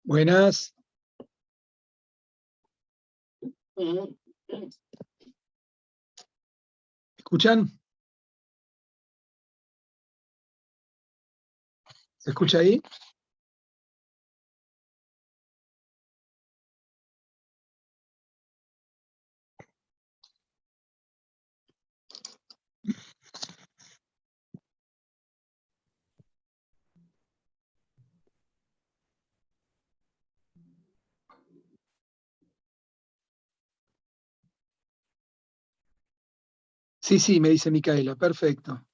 Buenas. ¿Escuchan? ¿Se escucha ahí? Sí, sí, me dice Micaela. Perfecto.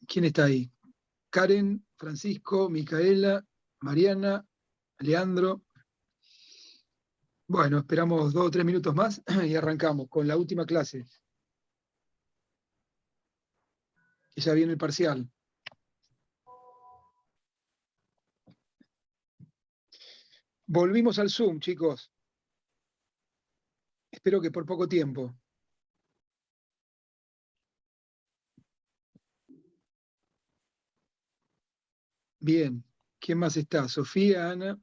¿Quién está ahí? Karen, Francisco, Micaela, Mariana, Leandro. Bueno, esperamos 2 o 3 minutos más y arrancamos con la última clase, que ya viene el parcial. Volvimos al Zoom, chicos. Espero que por poco tiempo. Bien. ¿Quién más está? Sofía, Ana.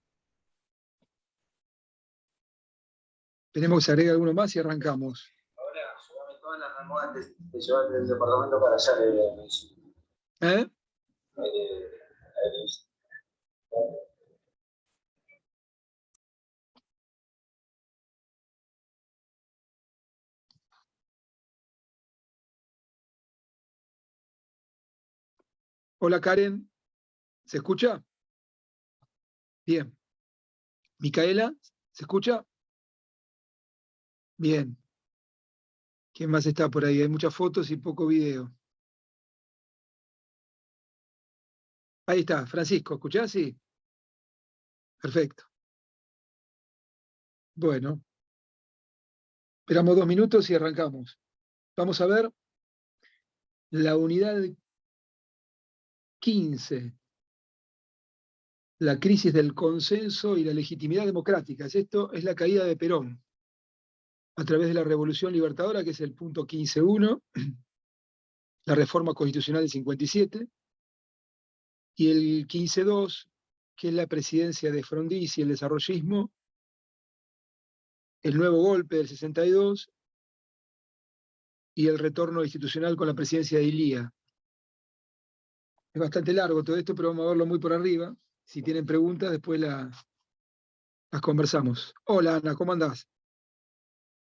Tenemos que agregar alguno más y arrancamos. Ahora, llévame todas las almohadas que llevaste del departamento para allá. ¿Eh? Hola, Karen. ¿Se escucha? Bien. Micaela, ¿se escucha? Bien. ¿Quién más está por ahí? Hay muchas fotos y poco video. Ahí está, Francisco, ¿escuchás? Sí. Perfecto. Bueno, esperamos 2 minutos y arrancamos. Vamos a ver la unidad 15, la crisis del consenso y la legitimidad democrática. Esto es la caída de Perón a través de la Revolución Libertadora, que es el punto 15.1, la reforma constitucional del 57, y el 15.2, que es la presidencia de Frondizi y el desarrollismo, el nuevo golpe del 62 y el retorno institucional con la presidencia de Ilía. Es bastante largo todo esto, pero vamos a verlo muy por arriba. Si tienen preguntas, después las conversamos. Hola, Ana, ¿cómo andás?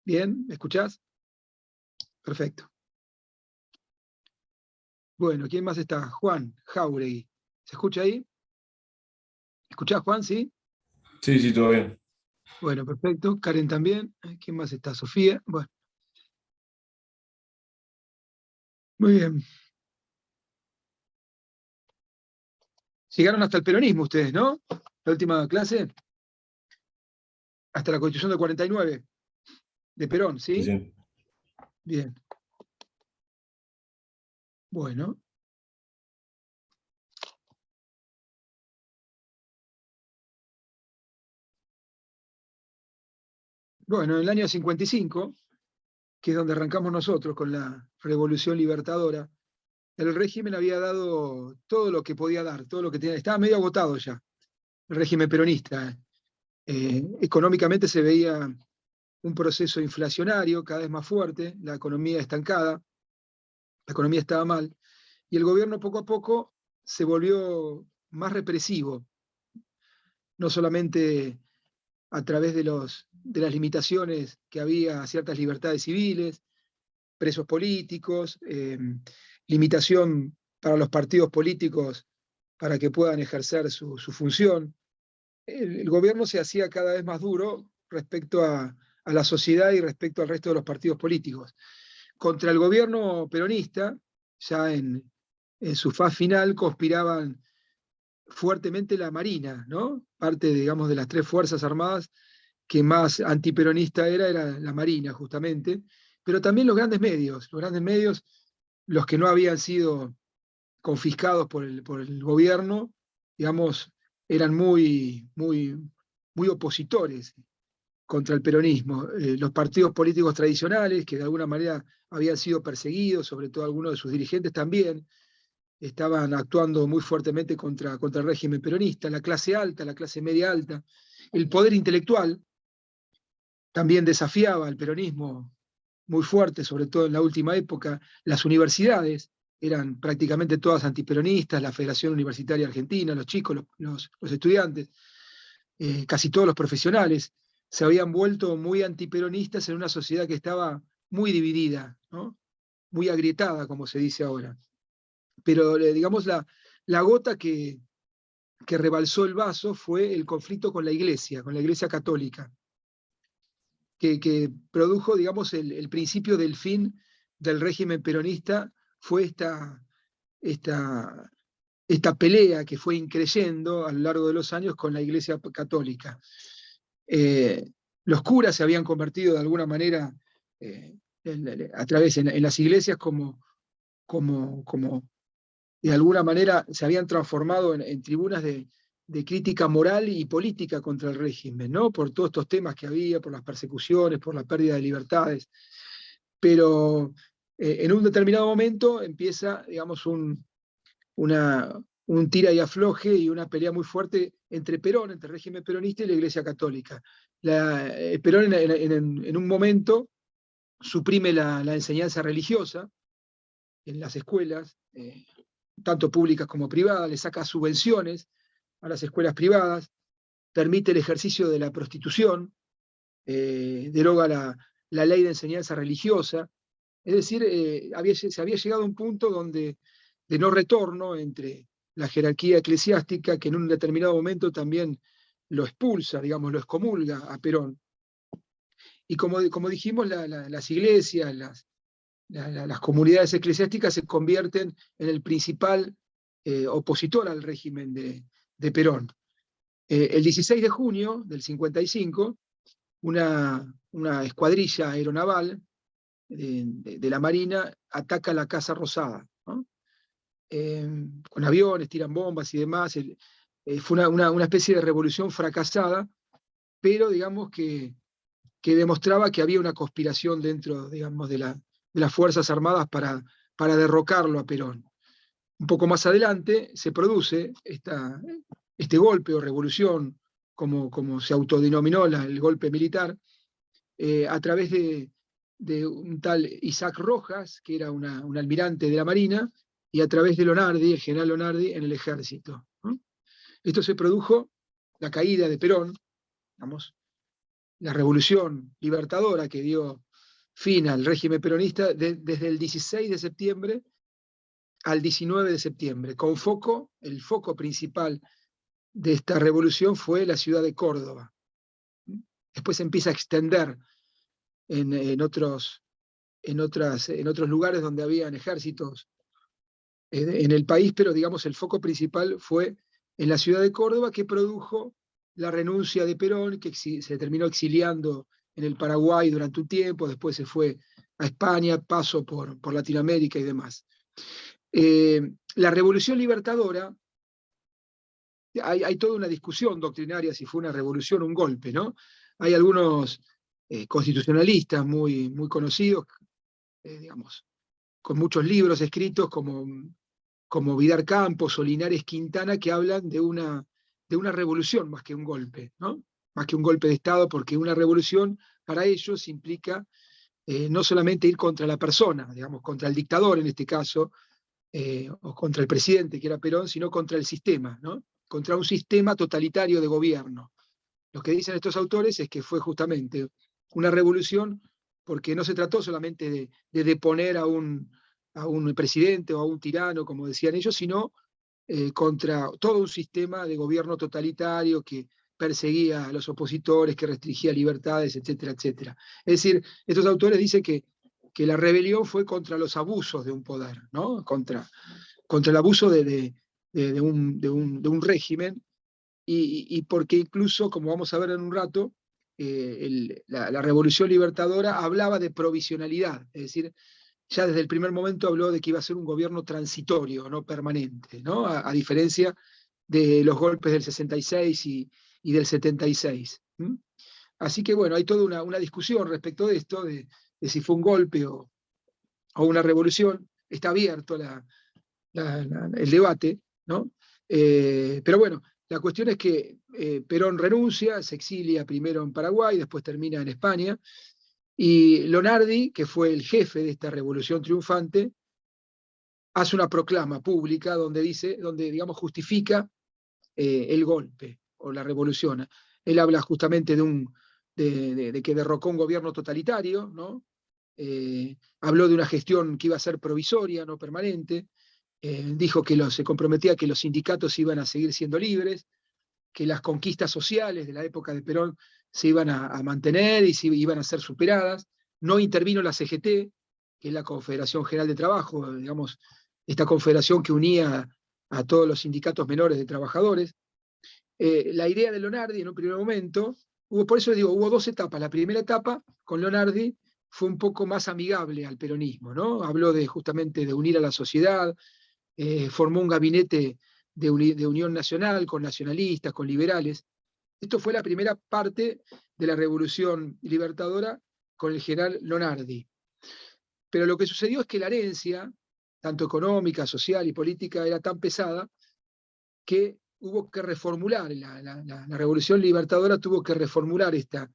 ¿Bien? ¿Me escuchás? Perfecto. Bueno, ¿quién más está? Juan Jauregui. ¿Se escucha ahí? ¿Escuchás, Juan? ¿Sí? Sí, sí, todo bien. Bueno, perfecto. Karen también. ¿Quién más está? Sofía. Bueno. Muy bien. Llegaron hasta el peronismo ustedes, ¿no? La última clase. Hasta la Constitución del 49 de Perón, ¿sí? Sí, sí. Bien. Bueno. Bueno, en el año 55, que es donde arrancamos nosotros con la Revolución Libertadora, el régimen había dado todo lo que podía dar, todo lo que tenía, estaba medio agotado ya, el régimen peronista. Económicamente se veía un proceso inflacionario cada vez más fuerte, la economía estancada, la economía estaba mal, y el gobierno poco a poco se volvió más represivo, no solamente a través de las limitaciones que había a ciertas libertades civiles, presos políticos, limitación para los partidos políticos para que puedan ejercer su función. El gobierno se hacía cada vez más duro respecto a la sociedad y respecto al resto de los partidos políticos. Contra el gobierno peronista, ya en su faz final, conspiraban fuertemente la Marina, ¿no? Parte, digamos, de las 3 fuerzas armadas que más antiperonista era la Marina, justamente, pero también los grandes medios, los que no habían sido confiscados por el gobierno, digamos, eran muy opositores contra el peronismo. Los partidos políticos tradicionales, que de alguna manera habían sido perseguidos, sobre todo algunos de sus dirigentes también, estaban actuando muy fuertemente contra el régimen peronista, la clase alta, la clase media alta, el poder intelectual también desafiaba al peronismo muy fuerte, sobre todo en la última época. Las universidades eran prácticamente todas antiperonistas, la Federación Universitaria Argentina, los chicos, los estudiantes, casi todos los profesionales, se habían vuelto muy antiperonistas en una sociedad que estaba muy dividida, ¿no? Muy agrietada, como se dice ahora. Pero digamos, la gota que rebalsó el vaso fue el conflicto con la Iglesia católica, que produjo, digamos, el principio del fin del régimen peronista. Fue esta pelea que fue increyendo a lo largo de los años con la Iglesia católica. Los curas se habían convertido de alguna manera a través en las iglesias como de alguna manera se habían transformado en tribunas de crítica moral y política contra el régimen, ¿no? Por todos estos temas que había, por las persecuciones, por la pérdida de libertades. Pero en un determinado momento empieza, digamos, un tira y afloje y una pelea muy fuerte entre Perón, entre el régimen peronista y la Iglesia Católica. Perón en un momento suprime la enseñanza religiosa en las escuelas, tanto públicas como privadas, le saca subvenciones a las escuelas privadas, permite el ejercicio de la prostitución, deroga la ley de enseñanza religiosa. Es decir, se había llegado a un punto de no retorno entre la jerarquía eclesiástica, que en un determinado momento también lo expulsa, digamos, lo excomulga a Perón. Y como dijimos, las iglesias, las comunidades eclesiásticas se convierten en el principal opositor al régimen de Perón. El 16 de junio del 55, una escuadrilla aeronaval de la Marina ataca la Casa Rosada, ¿no? Con aviones, tiran bombas y demás. Fue una especie de revolución fracasada, pero digamos que demostraba que había una conspiración dentro, digamos, de las Fuerzas Armadas para derrocarlo a Perón. Un poco más adelante se produce este golpe o revolución, como se autodenominó el golpe militar, a través de un tal Isaac Rojas, que era un almirante de la Marina, y a través de Lonardi, el general Lonardi, en el ejército, ¿no? Esto se produjo, la caída de Perón, digamos, la revolución libertadora que dio fin al régimen peronista desde el 16 de septiembre al 19 de septiembre, el foco principal de esta revolución fue la ciudad de Córdoba. Después se empieza a extender en otros lugares donde habían ejércitos en el país, pero digamos el foco principal fue en la ciudad de Córdoba, que produjo la renuncia de Perón, que se terminó exiliando en el Paraguay durante un tiempo, después se fue a España, pasó por Latinoamérica y demás. La Revolución Libertadora, hay toda una discusión doctrinaria si fue una revolución o un golpe, ¿no? Hay algunos constitucionalistas muy conocidos, digamos, con muchos libros escritos como Vidar Campos o Linares Quintana, que hablan de una revolución más que un golpe, ¿no? Más que un golpe de Estado, porque una revolución para ellos implica no solamente ir contra la persona, digamos, contra el dictador en este caso, o contra el presidente, que era Perón, sino contra el sistema, ¿no? Contra un sistema totalitario de gobierno. Lo que dicen estos autores es que fue justamente una revolución porque no se trató solamente de deponer a un presidente o a un tirano, como decían ellos, sino contra todo un sistema de gobierno totalitario que perseguía a los opositores, que restringía libertades, etcétera, etcétera. Es decir, estos autores dicen que la rebelión fue contra los abusos de un poder, ¿no? Contra el abuso de un régimen, y porque incluso, como vamos a ver en un rato, la Revolución Libertadora hablaba de provisionalidad, es decir, ya desde el primer momento habló de que iba a ser un gobierno transitorio, no permanente, ¿no? A diferencia de los golpes del 66 y del 76. Así que bueno, hay toda una discusión respecto de esto, de si fue un golpe o una revolución. Está abierto el debate, ¿no? Pero bueno, la cuestión es que Perón renuncia, se exilia primero en Paraguay, después termina en España, y Lonardi, que fue el jefe de esta revolución triunfante, hace una proclama pública donde digamos, justifica el golpe o la revolución. Él habla justamente de que derrocó un gobierno totalitario, ¿no? Habló de una gestión que iba a ser provisoria, no permanente. Dijo que se comprometía que los sindicatos iban a seguir siendo libres, que las conquistas sociales de la época de Perón se iban a mantener y se iban a ser superadas. No intervino la CGT, que es la Confederación General de Trabajo, digamos, esta confederación que unía a todos los sindicatos menores de trabajadores. La idea de Lonardi en un primer momento, por eso digo, hubo dos etapas. La primera etapa con Lonardi fue un poco más amigable al peronismo, ¿no? Habló justamente de unir a la sociedad, formó un gabinete de unión nacional con nacionalistas, con liberales. Esto fue la primera parte de la revolución libertadora con el general Lonardi. Pero lo que sucedió es que la herencia, tanto económica, social y política, era tan pesada que hubo que reformular, la revolución libertadora tuvo que reformular esta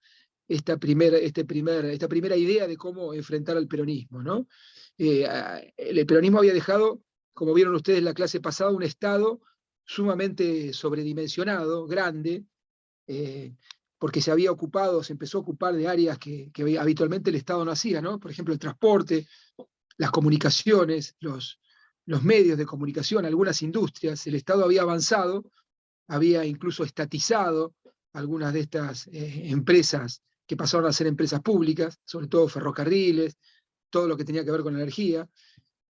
primera idea de cómo enfrentar al peronismo, ¿no? El peronismo había dejado, como vieron ustedes en la clase pasada, un Estado sumamente sobredimensionado, grande, porque se empezó a ocupar de áreas que habitualmente el Estado no hacía, ¿no? Por ejemplo, el transporte, las comunicaciones, los medios de comunicación, algunas industrias. El Estado había avanzado, había incluso estatizado algunas de estas empresas que pasaron a ser empresas públicas, sobre todo ferrocarriles, todo lo que tenía que ver con la energía.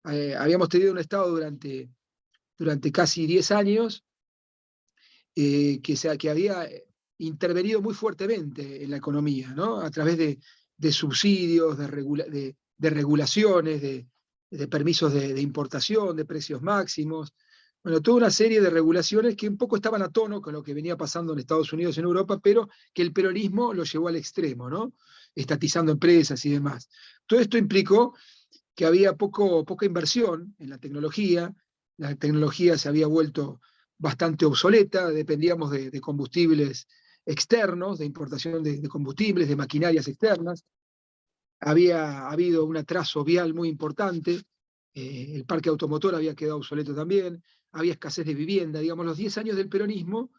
Habíamos tenido un Estado durante casi 10 años que había intervenido muy fuertemente en la economía, ¿no? A través de subsidios, de regulaciones, de permisos de importación, de precios máximos. Bueno, toda una serie de regulaciones que un poco estaban a tono con lo que venía pasando en Estados Unidos y en Europa, pero que el peronismo lo llevó al extremo, ¿no? Estatizando empresas y demás. Todo esto implicó que había poca inversión en la tecnología se había vuelto bastante obsoleta, dependíamos de combustibles externos, de importación de combustibles, de maquinarias externas, había habido un atraso vial muy importante, el parque automotor había quedado obsoleto también, había escasez de vivienda, digamos, los 10 años del peronismo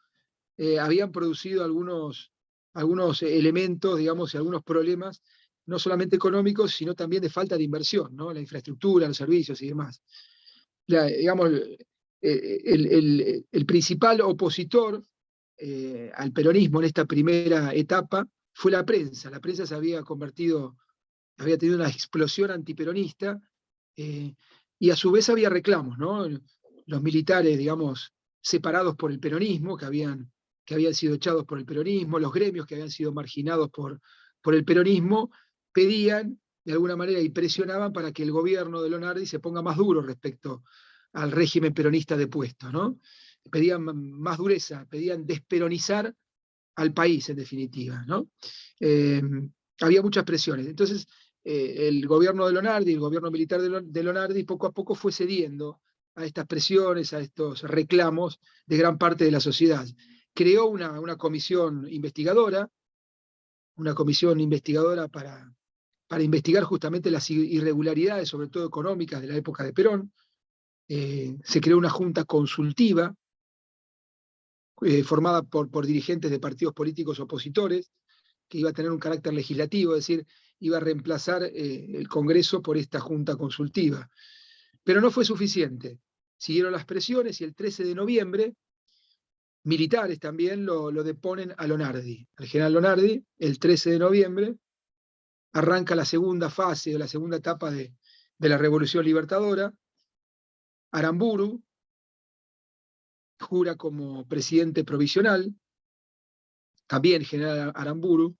habían producido algunos elementos, digamos, y algunos problemas, no solamente económicos, sino también de falta de inversión, ¿no? La infraestructura, los servicios y demás. Digamos, el principal opositor al peronismo en esta primera etapa fue la prensa. La prensa se había tenido una explosión antiperonista, y a su vez había reclamos, ¿no? Los militares, digamos, separados por el peronismo, que habían sido echados por el peronismo, los gremios que habían sido marginados por el peronismo, pedían de alguna manera y presionaban para que el gobierno de Lonardi se ponga más duro respecto al régimen peronista depuesto, ¿no? Pedían más dureza, pedían desperonizar al país, en definitiva, ¿no? Había muchas presiones. Entonces, el gobierno de Lonardi, el gobierno militar de Lonardi, poco a poco fue cediendo a estas presiones, a estos reclamos de gran parte de la sociedad. Creó una comisión investigadora para investigar justamente las irregularidades, sobre todo económicas, de la época de Perón. Se creó una junta consultiva formada por dirigentes de partidos políticos opositores, que iba a tener un carácter legislativo, es decir, iba a reemplazar el Congreso por esta junta consultiva. Pero no fue suficiente. Siguieron las presiones y el 13 de noviembre, militares también lo deponen a Lonardi, al general Lonardi. El 13 de noviembre arranca la segunda fase o la segunda etapa de la Revolución Libertadora. Aramburu jura como presidente provisional, también general Aramburu,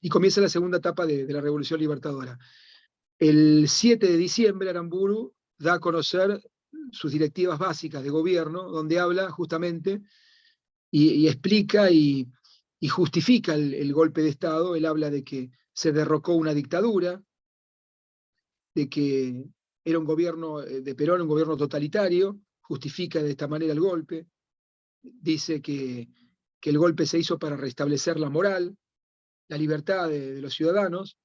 y comienza la segunda etapa de la Revolución Libertadora. El 7 de diciembre Aramburu da a conocer sus directivas básicas de gobierno, donde habla justamente y explica y justifica el golpe de Estado. Él habla de que se derrocó una dictadura, de que era un gobierno de Perón, un gobierno totalitario, justifica de esta manera el golpe, dice que el golpe se hizo para restablecer la moral, la libertad de los ciudadanos,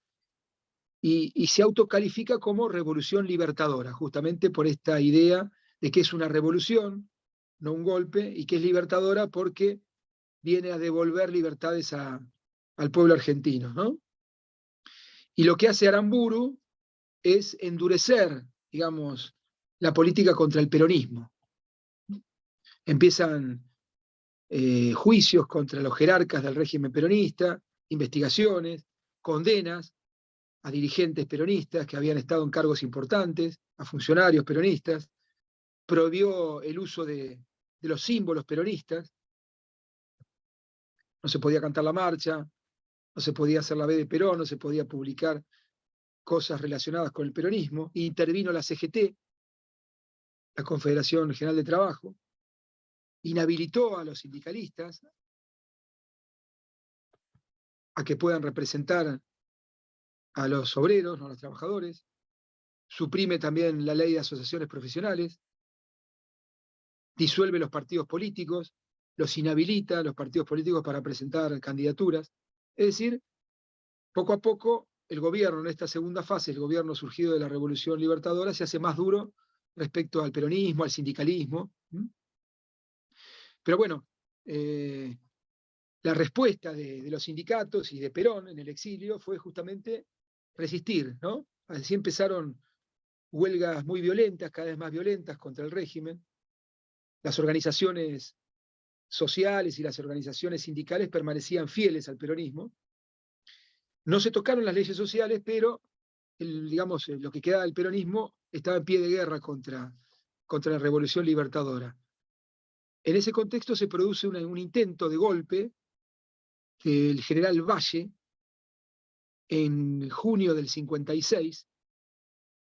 y se autocalifica como revolución libertadora, justamente por esta idea de que es una revolución, no un golpe, y que es libertadora porque viene a devolver libertades al pueblo argentino, ¿no? Y lo que hace Aramburu es endurecer, digamos, la política contra el peronismo. Empiezan juicios contra los jerarcas del régimen peronista, investigaciones, condenas a dirigentes peronistas que habían estado en cargos importantes, a funcionarios peronistas, prohibió el uso de los símbolos peronistas, no se podía cantar la marcha, no se podía hacer la B de Perón, no se podía publicar cosas relacionadas con el peronismo, intervino la CGT, la Confederación General de Trabajo, inhabilitó a los sindicalistas a que puedan representar a los obreros, no a los trabajadores, suprime también la ley de asociaciones profesionales, disuelve los partidos políticos, los inhabilita los partidos políticos para presentar candidaturas. Es decir, poco a poco el gobierno en esta segunda fase, el gobierno surgido de la Revolución Libertadora, se hace más duro respecto al peronismo, al sindicalismo. Pero bueno, la respuesta de los sindicatos y de Perón en el exilio fue justamente resistir, ¿no? Así empezaron huelgas muy violentas, cada vez más violentas contra el régimen. Las organizaciones sociales y las organizaciones sindicales permanecían fieles al peronismo. No se tocaron las leyes sociales, pero digamos, lo que quedaba del peronismo estaba en pie de guerra contra la Revolución Libertadora. En ese contexto se produce un intento de golpe del general Valle en junio del 56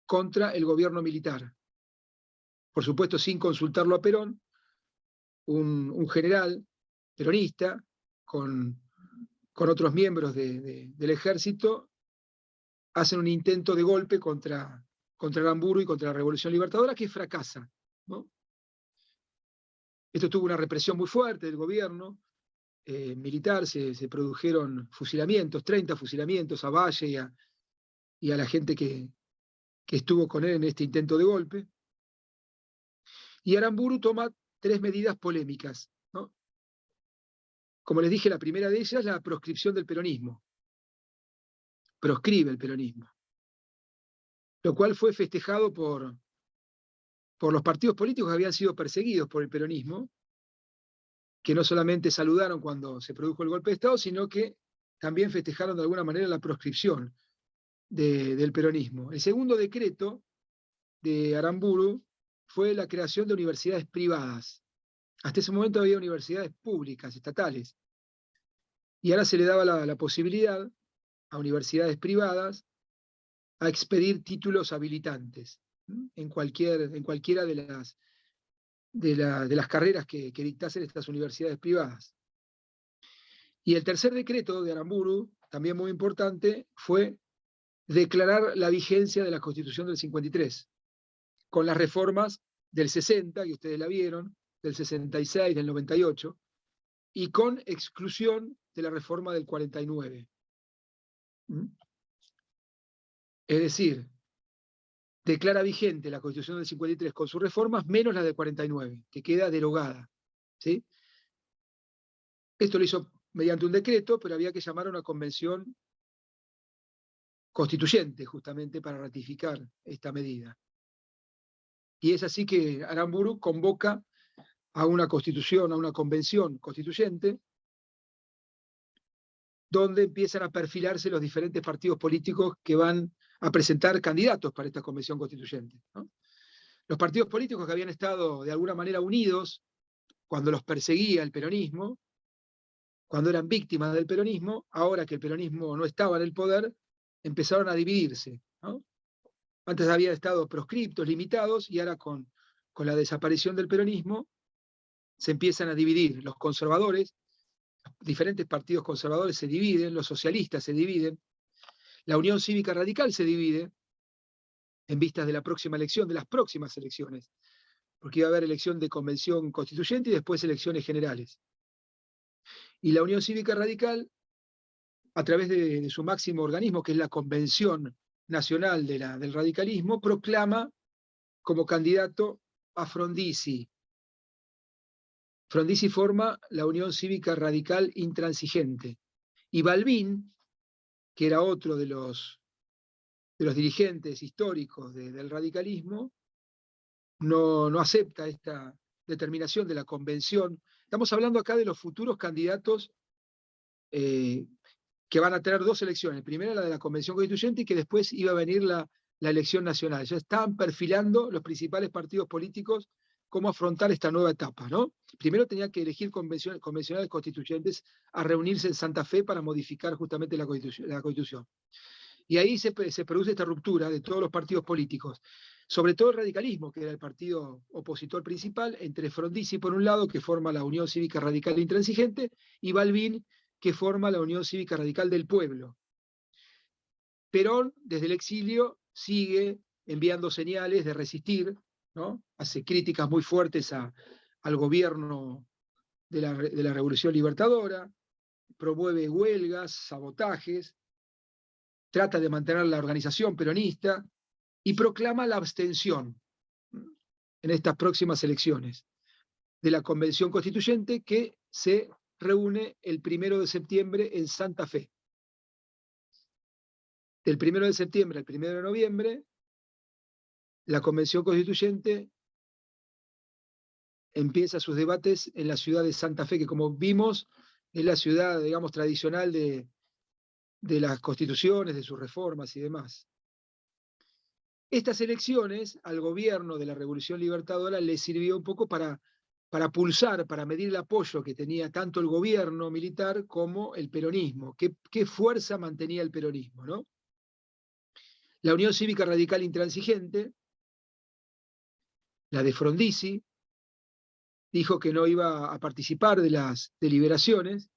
contra el gobierno militar. Por supuesto, sin consultarlo a Perón, un general peronista con otros miembros del ejército hacen un intento de golpe contra Aramburu y contra la Revolución Libertadora que fracasa, ¿no? Esto tuvo una represión muy fuerte del gobierno militar, se produjeron fusilamientos, 30 fusilamientos a Valle y a la gente que estuvo con él en este intento de golpe. Y Aramburu toma 3 medidas polémicas, ¿no? Como les dije, la primera de ellas es la proscripción del peronismo. Proscribe el peronismo. Lo cual fue festejado por los partidos políticos que habían sido perseguidos por el peronismo, que no solamente saludaron cuando se produjo el golpe de Estado, sino que también festejaron de alguna manera la proscripción del peronismo. El segundo decreto de Aramburu fue la creación de universidades privadas. Hasta ese momento había universidades públicas, estatales, y ahora se le daba la posibilidad a universidades privadas a expedir títulos habilitantes en cualquiera de las carreras que dictasen estas universidades privadas. Y el tercer decreto de Aramburu, también muy importante, fue declarar la vigencia de la Constitución del 53, con las reformas del 60, que ustedes la vieron, del 66, del 98, y con exclusión de la reforma del 49. Es decir, declara vigente la Constitución del 53 con sus reformas, menos la del 49, que queda derogada, ¿sí? Esto lo hizo mediante un decreto, pero había que llamar a una convención constituyente, justamente, para ratificar esta medida. Y es así que Aramburu convoca a una constitución, a una convención constituyente, donde empiezan a perfilarse los diferentes partidos políticos que van a presentar candidatos para esta convención constituyente, ¿no? Los partidos políticos que habían estado de alguna manera unidos cuando los perseguía el peronismo, cuando eran víctimas del peronismo, ahora que el peronismo no estaba en el poder, empezaron a dividirse, ¿no? Antes habían estado proscriptos, limitados, y ahora con la desaparición del peronismo se empiezan a dividir. Los conservadores, diferentes partidos conservadores se dividen, los socialistas se dividen, la Unión Cívica Radical se divide, en vistas de la próxima elección, de las próximas elecciones, porque iba a haber elección de convención constituyente y después elecciones generales. Y la Unión Cívica Radical, a través de su máximo organismo, que es la Convención Nacional del Radicalismo, proclama como candidato a Frondizi. Frondizi forma la Unión Cívica Radical Intransigente. Y Balbín, que era otro de los dirigentes históricos del radicalismo, no acepta esta determinación de la convención. Estamos hablando acá de los futuros candidatos que van a tener dos elecciones. Primero la de la convención constituyente y que después iba a venir la elección nacional. Ya estaban perfilando los principales partidos políticos cómo afrontar esta nueva etapa, ¿no? Primero tenían que elegir convencionales constituyentes a reunirse en Santa Fe para modificar justamente la Constitución. Y ahí se produce esta ruptura de todos los partidos políticos, sobre todo el radicalismo, que era el partido opositor principal, entre Frondizi, por un lado, que forma la Unión Cívica Radical Intransigente, y Balbín, que forma la Unión Cívica Radical del Pueblo. Perón, desde el exilio, sigue enviando señales de resistir, ¿no? Hace críticas muy fuertes al gobierno de la Revolución Libertadora, promueve huelgas, sabotajes, trata de mantener la organización peronista y proclama la abstención en estas próximas elecciones de la Convención Constituyente que se reúne el 1 de septiembre en Santa Fe. Del 1 de septiembre al 1 de noviembre, la Convención Constituyente empieza sus debates en la ciudad de Santa Fe, que como vimos es la ciudad, digamos, tradicional de las constituciones, de sus reformas y demás. Estas elecciones al gobierno de la Revolución Libertadora le sirvió un poco para pulsar, para medir el apoyo que tenía tanto el gobierno militar como el peronismo. ¿Qué fuerza mantenía el peronismo, ¿no? La Unión Cívica Radical Intransigente, la de Frondizi, dijo que no iba a participar de las deliberaciones,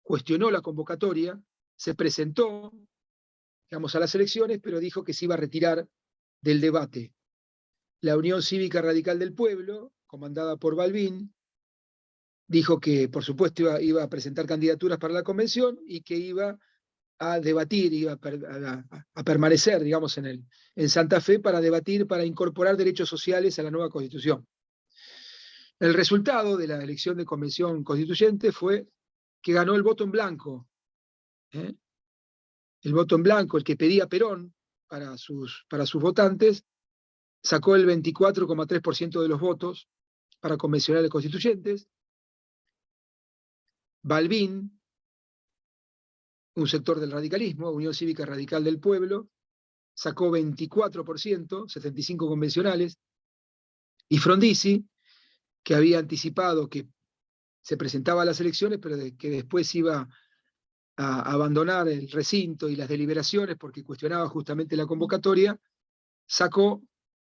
cuestionó la convocatoria, se presentó, digamos, a las elecciones, pero dijo que se iba a retirar del debate. La Unión Cívica Radical del Pueblo, comandada por Balbín, dijo que, por supuesto, iba a presentar candidaturas para la convención y que iba a debatir, iba a permanecer, digamos, en Santa Fe para debatir, para incorporar derechos sociales a la nueva Constitución. El resultado de la elección de convención constituyente fue que ganó el voto en blanco. El voto en blanco, el que pedía Perón para sus votantes, sacó el 24,3% de los votos para convencionales constituyentes. Balbín, un sector del radicalismo, Unión Cívica Radical del Pueblo, sacó 24%, 75 convencionales, y Frondizi, que había anticipado que se presentaba a las elecciones, pero que después iba a abandonar el recinto y las deliberaciones porque cuestionaba justamente la convocatoria, sacó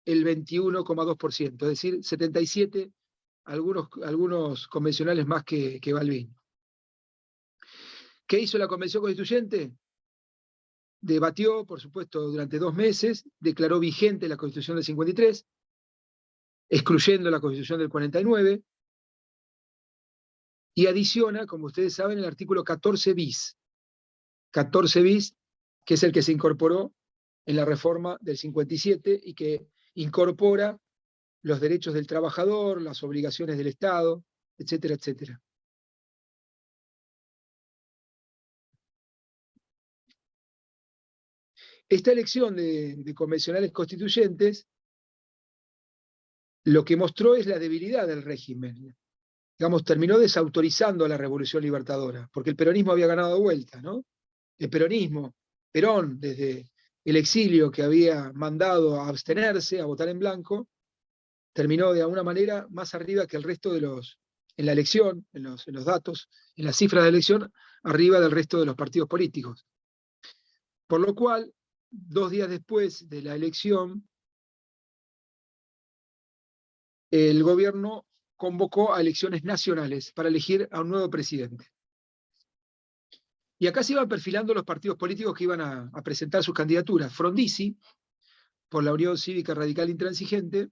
el 21,2%, es decir, 77, algunos convencionales más que Balbín. ¿Qué hizo la Convención Constituyente? Debatió, por supuesto, durante 2 meses, declaró vigente la Constitución del 53, excluyendo la Constitución del 49, y adiciona, como ustedes saben, el artículo 14 bis. 14 bis, que es el que se incorporó en la reforma del 57 y que incorpora los derechos del trabajador, las obligaciones del Estado, etcétera, etcétera. Esta elección de convencionales constituyentes lo que mostró es la debilidad del régimen. Digamos, terminó desautorizando a la Revolución Libertadora, porque el peronismo había ganado de vuelta, ¿no? El peronismo, Perón, desde el exilio que había mandado a abstenerse, a votar en blanco, terminó de alguna manera más arriba que el resto de en la elección, en los datos, en las cifras de elección, arriba del resto de los partidos políticos. Por lo cual, 2 días después de la elección, el gobierno convocó a elecciones nacionales para elegir a un nuevo presidente. Y acá se iban perfilando los partidos políticos que iban a presentar sus candidaturas. Frondizi por la Unión Cívica Radical Intransigente,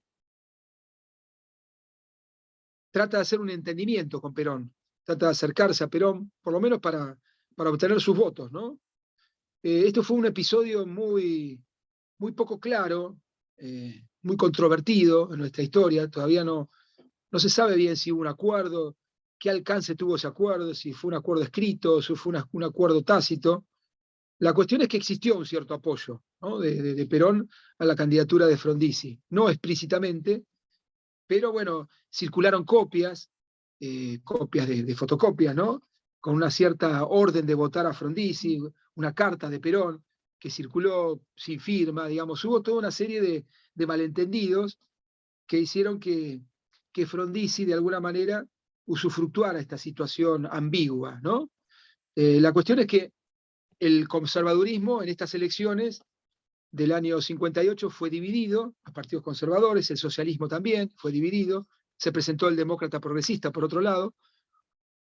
trata de hacer un entendimiento con Perón, trata de acercarse a Perón, por lo menos para obtener sus votos, ¿no? Esto fue un episodio muy poco claro, muy controvertido en nuestra historia, todavía no se sabe bien si hubo un acuerdo, qué alcance tuvo ese acuerdo, si fue un acuerdo escrito, si fue un acuerdo tácito. La cuestión es que existió un cierto apoyo, ¿no?, de Perón a la candidatura de Frondizi, no explícitamente, pero bueno, circularon copias, copias de fotocopias, ¿no?, con una cierta orden de votar a Frondizi, una carta de Perón que circuló sin firma, digamos, hubo toda una serie de malentendidos que hicieron que Frondizi de alguna manera usufructuara esta situación ambigua, ¿no? La cuestión es que el conservadurismo en estas elecciones del año 58 fue dividido, los partidos conservadores, el socialismo también fue dividido, se presentó el demócrata progresista por otro lado,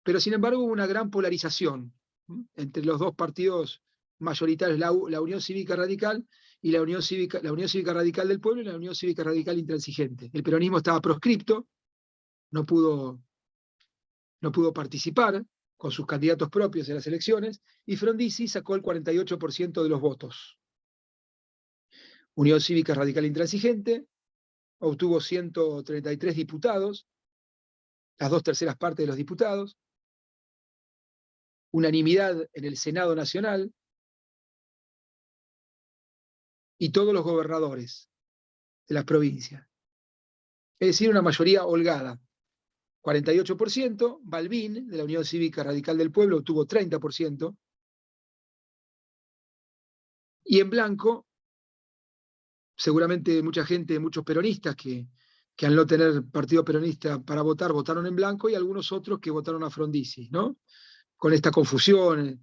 pero sin embargo hubo una gran polarización entre los dos partidos mayoritarios, la Unión Cívica Radical y la Unión Cívica Radical del Pueblo y la Unión Cívica Radical Intransigente. El peronismo estaba proscripto, no pudo participar con sus candidatos propios en las elecciones, y Frondizi sacó el 48% de los votos. Unión Cívica Radical Intransigente obtuvo 133 diputados, las 2/3 partes de los diputados, unanimidad en el Senado Nacional y todos los gobernadores de las provincias. Es decir, una mayoría holgada. 48%, Balbín, de la Unión Cívica Radical del Pueblo, obtuvo 30%, y en blanco, seguramente mucha gente, muchos peronistas que al no tener partido peronista para votar, votaron en blanco, y algunos otros que votaron a Frondizi, ¿no? Con esta confusión,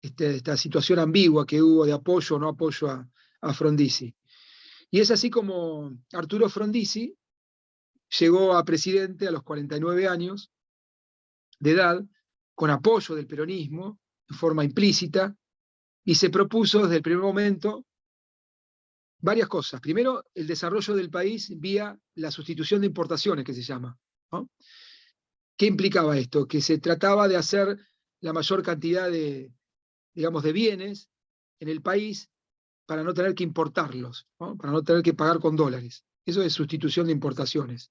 esta situación ambigua que hubo de apoyo o no apoyo a Frondizi. Y es así como Arturo Frondizi llegó a presidente a los 49 años de edad, con apoyo del peronismo, en forma implícita, y se propuso desde el primer momento varias cosas. Primero, el desarrollo del país vía la sustitución de importaciones, que se llama, ¿no? ¿Qué implicaba esto? Que se trataba de hacer la mayor cantidad de bienes en el país para no tener que importarlos, ¿no?, para no tener que pagar con dólares. Eso es sustitución de importaciones.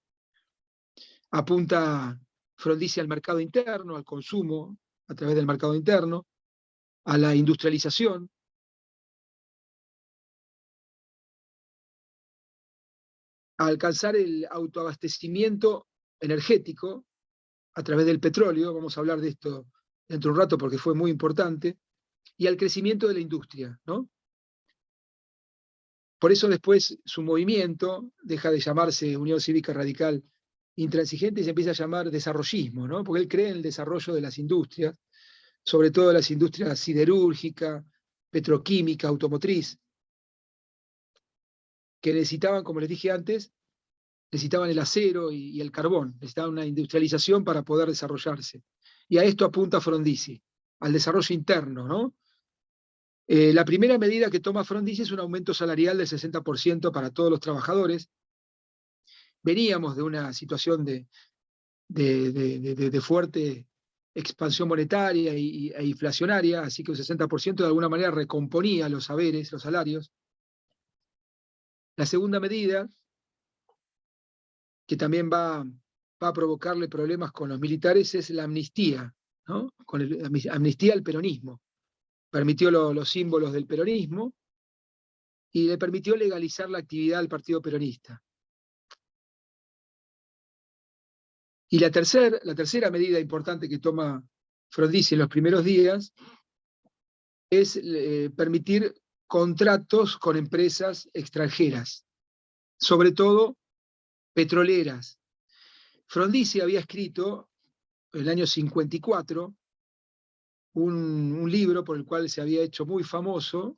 Apunta Frondizi al mercado interno, al consumo a través del mercado interno, a la industrialización, a alcanzar el autoabastecimiento energético a través del petróleo, vamos a hablar de esto dentro de un rato porque fue muy importante, y al crecimiento de la industria, ¿no? Por eso después su movimiento deja de llamarse Unión Cívica Radical Intransigente y se empieza a llamar desarrollismo, ¿no? Porque él cree en el desarrollo de las industrias, sobre todo las industrias siderúrgica, petroquímica, automotriz, que necesitaban, como les dije antes, necesitaban el acero y el carbón, necesitaban una industrialización para poder desarrollarse. Y a esto apunta Frondizi, al desarrollo interno, ¿no? La primera medida que toma Frondizi es un aumento salarial del 60% para todos los trabajadores. Veníamos de una situación de fuerte expansión monetaria e inflacionaria, así que un 60% de alguna manera recomponía los saberes, los salarios. La segunda medida, que también va a provocarle problemas con los militares, es la amnistía, ¿no? La amnistía al peronismo. Permitió los símbolos del peronismo y le permitió legalizar la actividad del partido peronista. Y la tercera medida importante que toma Frondizi en los primeros días es permitir contratos con empresas extranjeras, sobre todo petroleras. Frondizi había escrito en el año 54 un libro por el cual se había hecho muy famoso,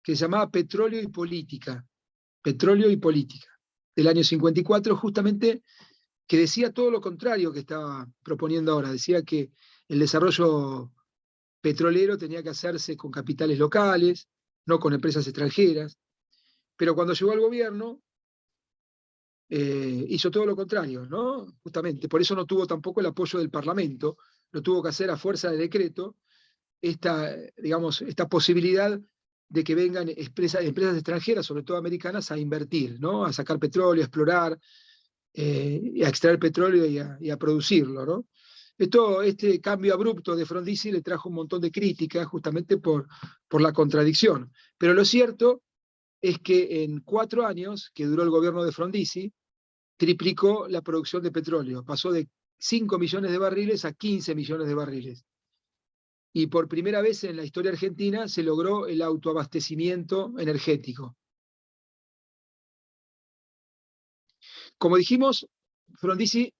que se llamaba Petróleo y Política, del año 54, justamente, que decía todo lo contrario que estaba proponiendo ahora. Decía que el desarrollo petrolero tenía que hacerse con capitales locales, no con empresas extranjeras, Pero cuando llegó al gobierno, hizo todo lo contrario, ¿no? Justamente, por eso no tuvo tampoco el apoyo del Parlamento, lo tuvo que hacer a fuerza de decreto, digamos, esta posibilidad de que vengan empresas extranjeras, sobre todo americanas, a invertir, ¿no? A sacar petróleo, a explorar, y a extraer petróleo y a producirlo, ¿no? Este cambio abrupto de Frondizi le trajo un montón de críticas justamente por la contradicción. Pero lo cierto es que en 4 años que duró el gobierno de Frondizi, triplicó la producción de petróleo, pasó de 5 millones de barriles a 15 millones de barriles. Y por primera vez en la historia argentina se logró el autoabastecimiento energético. Como dijimos, Frondizi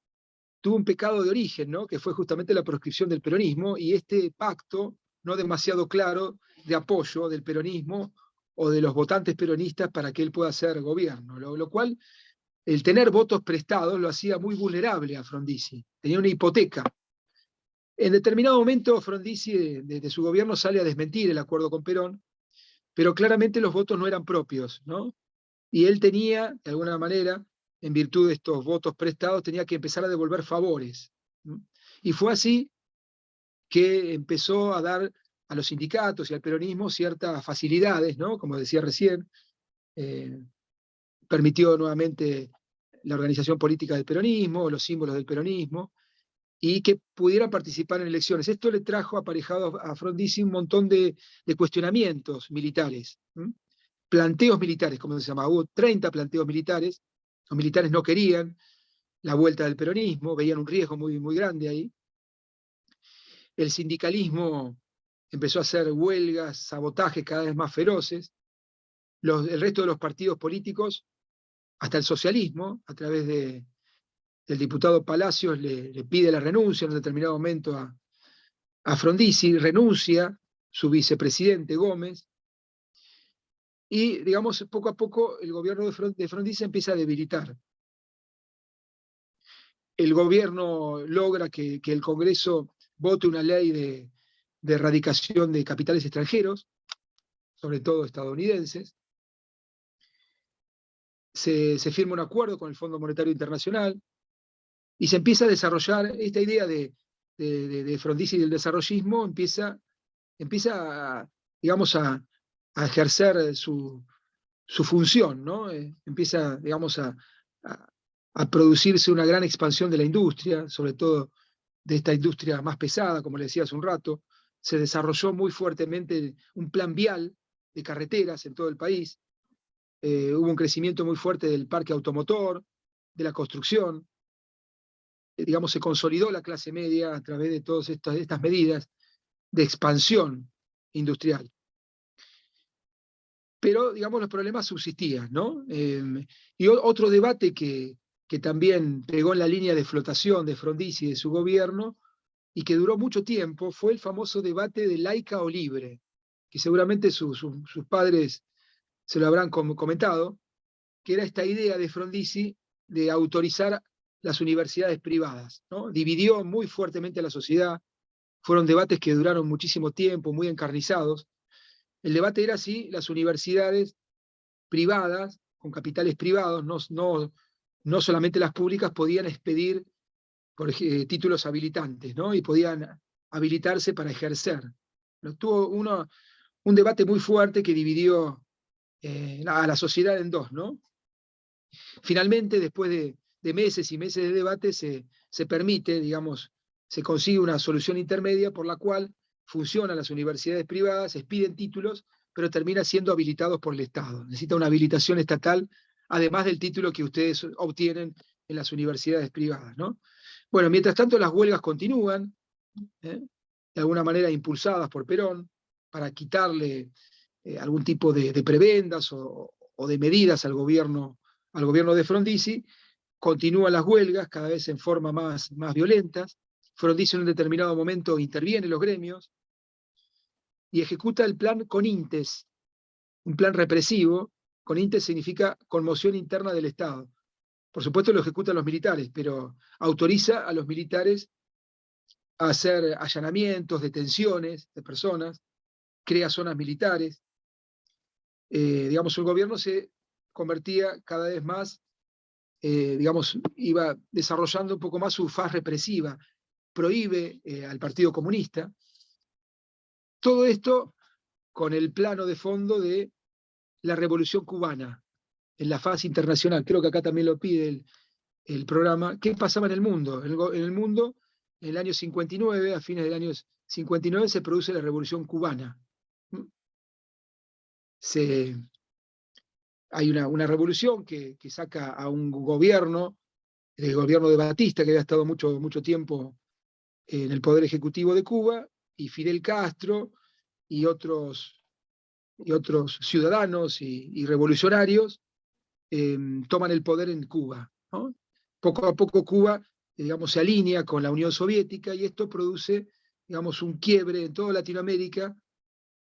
tuvo un pecado de origen, ¿no? Que fue justamente la proscripción del peronismo y este pacto no demasiado claro de apoyo del peronismo o de los votantes peronistas para que él pueda hacer gobierno, lo cual el tener votos prestados lo hacía muy vulnerable a Frondizi, tenía una hipoteca. En determinado momento Frondizi de su gobierno sale a desmentir el acuerdo con Perón, pero claramente los votos no eran propios, ¿no? Y él tenía, de alguna manera, en virtud de estos votos prestados, tenía que empezar a devolver favores, ¿no? Y fue así que empezó a dar a los sindicatos y al peronismo ciertas facilidades, ¿no? Como decía recién, permitió nuevamente la organización política del peronismo, los símbolos del peronismo, y que pudieran participar en elecciones. Esto le trajo aparejado a Frondizi un montón de cuestionamientos militares, planteos militares, como se llamaba. Hubo 30 planteos militares, los militares no querían la vuelta del peronismo, veían un riesgo muy, muy grande ahí. El sindicalismo empezó a hacer huelgas, sabotajes cada vez más feroces. El resto de los partidos políticos, hasta el socialismo, a través del diputado Palacios, le pide la renuncia en un determinado momento a Frondizi, renuncia su vicepresidente Gómez, y digamos, poco a poco el gobierno de Frondizi empieza a debilitar. El gobierno logra que el Congreso vote una ley de erradicación de capitales extranjeros, sobre todo estadounidenses. Se firma un acuerdo con el Fondo Monetario Internacional y se empieza a desarrollar esta idea de Frondizi y del desarrollismo, empieza digamos, a ejercer su función, ¿no? Empieza, digamos, a producirse una gran expansión de la industria, sobre todo de esta industria más pesada, como le decía hace un rato. Se desarrolló muy fuertemente un plan vial de carreteras en todo el país. Hubo un crecimiento muy fuerte del parque automotor, de la construcción. Digamos, se consolidó la clase media a través de todas estas medidas de expansión industrial. Pero, digamos, los problemas subsistían, ¿no? Y otro debate que también pegó en la línea de flotación de Frondizi y de su gobierno, y que duró mucho tiempo, fue el famoso debate de laica o libre, que seguramente sus padres se lo habrán comentado, que era esta idea de Frondizi de autorizar las universidades privadas, ¿no? Dividió muy fuertemente a la sociedad, fueron debates que duraron muchísimo tiempo, muy encarnizados. El debate era si las universidades privadas, con capitales privados, no solamente las públicas, podían expedir títulos habilitantes, ¿no? Y podían habilitarse para ejercer. Tuvo un debate muy fuerte que dividió a la sociedad en dos, ¿no? Finalmente, después de meses y meses de debate, se permite, digamos, se consigue una solución intermedia por la cual funcionan las universidades privadas, expiden títulos, pero terminan siendo habilitados por el Estado. Necesita una habilitación estatal, además del título que ustedes obtienen en las universidades privadas, ¿no? Bueno, mientras tanto las huelgas continúan, de alguna manera impulsadas por Perón, para quitarle algún tipo de prebendas o de medidas al gobierno de Frondizi. Continúan las huelgas, cada vez en forma más violentas. Frondizi en un determinado momento interviene en los gremios y ejecuta el plan Conintes, un plan represivo. Conintes significa conmoción interna del Estado. Por supuesto lo ejecutan los militares, pero autoriza a los militares a hacer allanamientos, detenciones de personas, crea zonas militares. Digamos, el gobierno se convertía cada vez más, digamos, iba desarrollando un poco más su faz represiva, prohíbe al Partido Comunista. Todo esto con el plano de fondo de la Revolución Cubana, en la fase internacional. Creo que acá también lo pide el programa. ¿Qué pasaba en el mundo? En el mundo, en el año 59, a fines del año 59, se produce la Revolución Cubana. Hay una revolución que saca a un gobierno, el gobierno de Batista, que había estado mucho tiempo en el Poder Ejecutivo de Cuba, y Fidel Castro y otros ciudadanos y revolucionarios toman el poder en Cuba, ¿no? Poco a poco Cuba, digamos, se alinea con la Unión Soviética y esto produce, digamos, un quiebre en toda Latinoamérica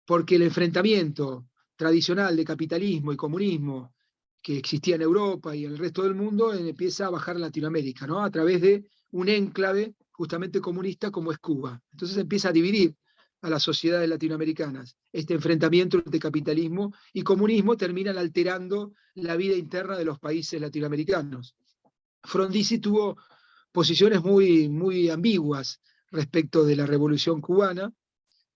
porque el enfrentamiento tradicional de capitalismo y comunismo que existía en Europa y en el resto del mundo empieza a bajar en Latinoamérica, ¿no? A través de un enclave justamente comunista como es Cuba. Entonces empieza a dividir a las sociedades latinoamericanas. Este enfrentamiento entre capitalismo y comunismo terminan alterando la vida interna de los países latinoamericanos. Frondizi tuvo posiciones muy ambiguas respecto de la Revolución Cubana,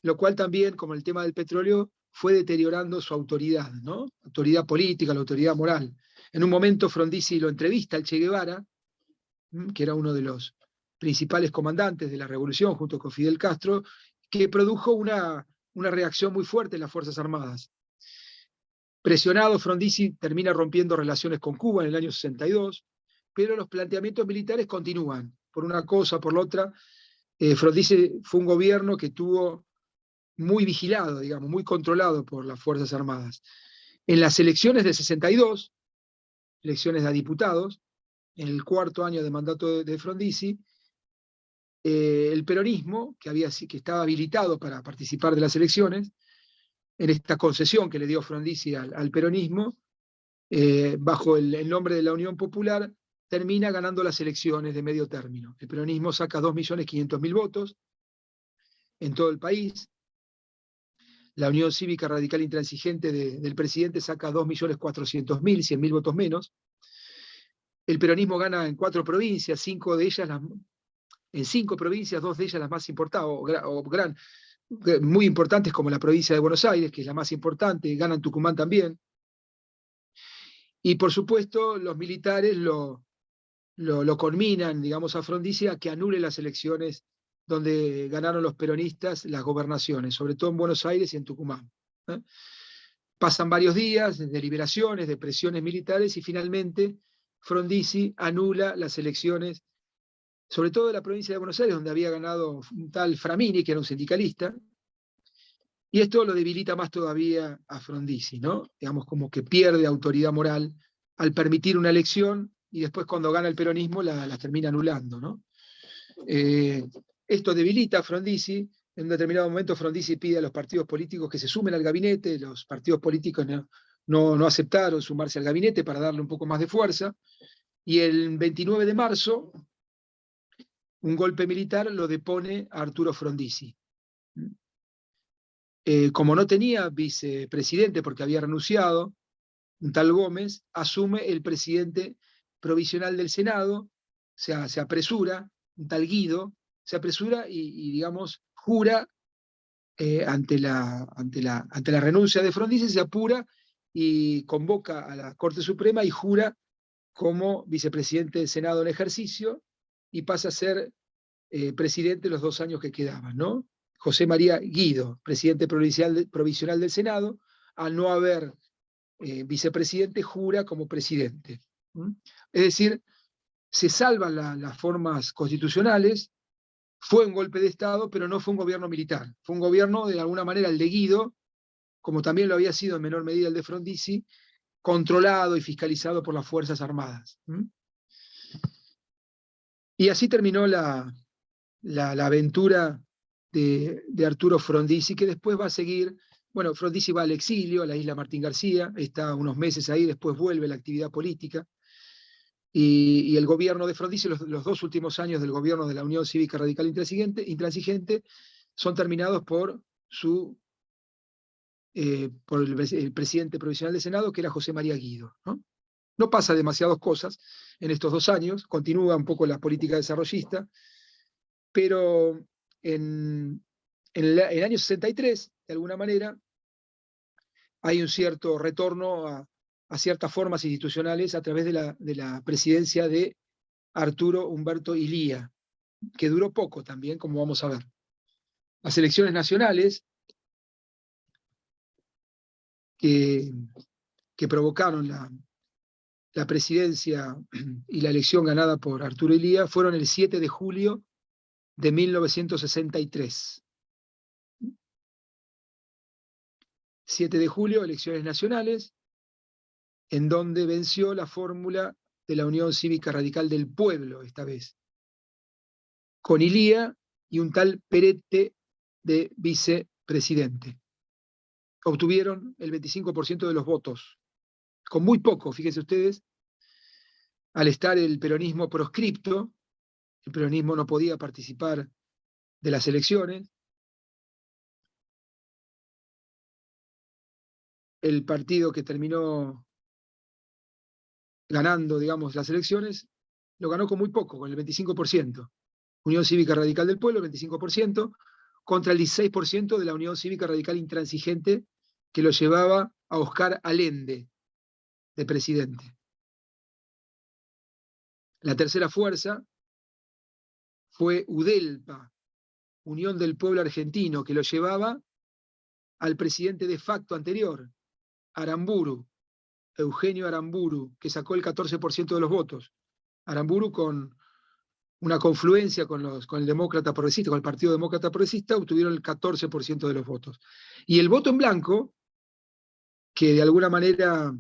lo cual también, como el tema del petróleo, fue deteriorando su autoridad, ¿no? Autoridad política, la autoridad moral. En un momento Frondizi lo entrevista al Che Guevara, que era uno de los principales comandantes de la revolución junto con Fidel Castro, que produjo una reacción muy fuerte en las Fuerzas Armadas. Presionado, Frondizi termina rompiendo relaciones con Cuba en el año 62, pero los planteamientos militares continúan, por una cosa, por la otra. Frondizi fue un gobierno que tuvo muy vigilado, digamos, muy controlado por las Fuerzas Armadas. En las elecciones del 62, elecciones a diputados, en el cuarto año de mandato de Frondizi, el peronismo, que estaba habilitado para participar de las elecciones, en esta concesión que le dio Frondizi al peronismo, bajo el nombre de la Unión Popular, termina ganando las elecciones de medio término. El peronismo saca 2.500.000 votos en todo el país. La Unión Cívica Radical Intransigente del presidente saca 2.400.000, 100.000 votos menos. El peronismo gana en 4 provincias, 5 de ellas, en 5 provincias, 2 de ellas las más importantes, muy importantes, como la provincia de Buenos Aires, que es la más importante, gana en Tucumán también. Y por supuesto, los militares lo conminan, digamos, a Frondizi a que anule las elecciones donde ganaron los peronistas las gobernaciones, sobre todo en Buenos Aires y en Tucumán. Pasan varios días de deliberaciones, de presiones militares, y finalmente Frondizi anula las elecciones, sobre todo de la provincia de Buenos Aires, donde había ganado un tal Framini, que era un sindicalista, y esto lo debilita más todavía a Frondizi, ¿no? Digamos, como que pierde autoridad moral al permitir una elección, y después cuando gana el peronismo la termina anulando, ¿no? Esto debilita a Frondizi. En un determinado momento Frondizi pide a los partidos políticos que se sumen al gabinete, los partidos políticos no aceptaron sumarse al gabinete para darle un poco más de fuerza, y el 29 de marzo un golpe militar lo depone a Arturo Frondizi. Como no tenía vicepresidente porque había renunciado, un tal Gómez asume el presidente provisional del Senado, se apresura, un tal Guido, se apresura y digamos, jura ante la renuncia de Frondizi, se apura y convoca a la Corte Suprema y jura como vicepresidente del Senado en ejercicio, y pasa a ser presidente los 2 años que quedaban, ¿no? José María Guido, presidente provisional del Senado, al no haber vicepresidente, jura como presidente. Es decir, se salvan las formas constitucionales. Fue un golpe de Estado, pero no fue un gobierno militar. Fue un gobierno, de alguna manera, el de Guido, como también lo había sido en menor medida el de Frondizi, controlado y fiscalizado por las Fuerzas Armadas. Y así terminó la aventura de Arturo Frondizi, que después va a seguir. Bueno, Frondizi va al exilio, a la isla Martín García, está unos meses ahí, después vuelve a la actividad política. Y el gobierno de Frondizi, los 2 últimos años del gobierno de la Unión Cívica Radical Intransigente, son terminados por su por el presidente provisional del Senado, que era José María Guido, ¿no? No pasa demasiadas cosas en estos 2 años, continúa un poco la política desarrollista, pero en el año 63, de alguna manera, hay un cierto retorno a ciertas formas institucionales a través de la presidencia de Arturo Humberto Illia, que duró poco también, como vamos a ver. Las elecciones nacionales que provocaron la presidencia y la elección ganada por Arturo Illia fueron el 7 de julio de 1963. 7 de julio, elecciones nacionales, en donde venció la fórmula de la Unión Cívica Radical del Pueblo, esta vez, con Illia y un tal Perette de vicepresidente. Obtuvieron el 25% de los votos, con muy poco, fíjense ustedes, al estar el peronismo proscripto, el peronismo no podía participar de las elecciones, el partido que terminó ganando, digamos, las elecciones, lo ganó con muy poco, con el 25%. Unión Cívica Radical del Pueblo, el 25%, contra el 16% de la Unión Cívica Radical Intransigente, que lo llevaba a Oscar Allende de presidente. La tercera fuerza fue UDELPA, Unión del Pueblo Argentino, que lo llevaba al presidente de facto anterior, Aramburu, Eugenio Aramburu, que sacó el 14% de los votos. Aramburu, con una confluencia con el demócrata progresista, con el Partido Demócrata Progresista, obtuvieron el 14% de los votos. Y el voto en blanco, que de alguna manera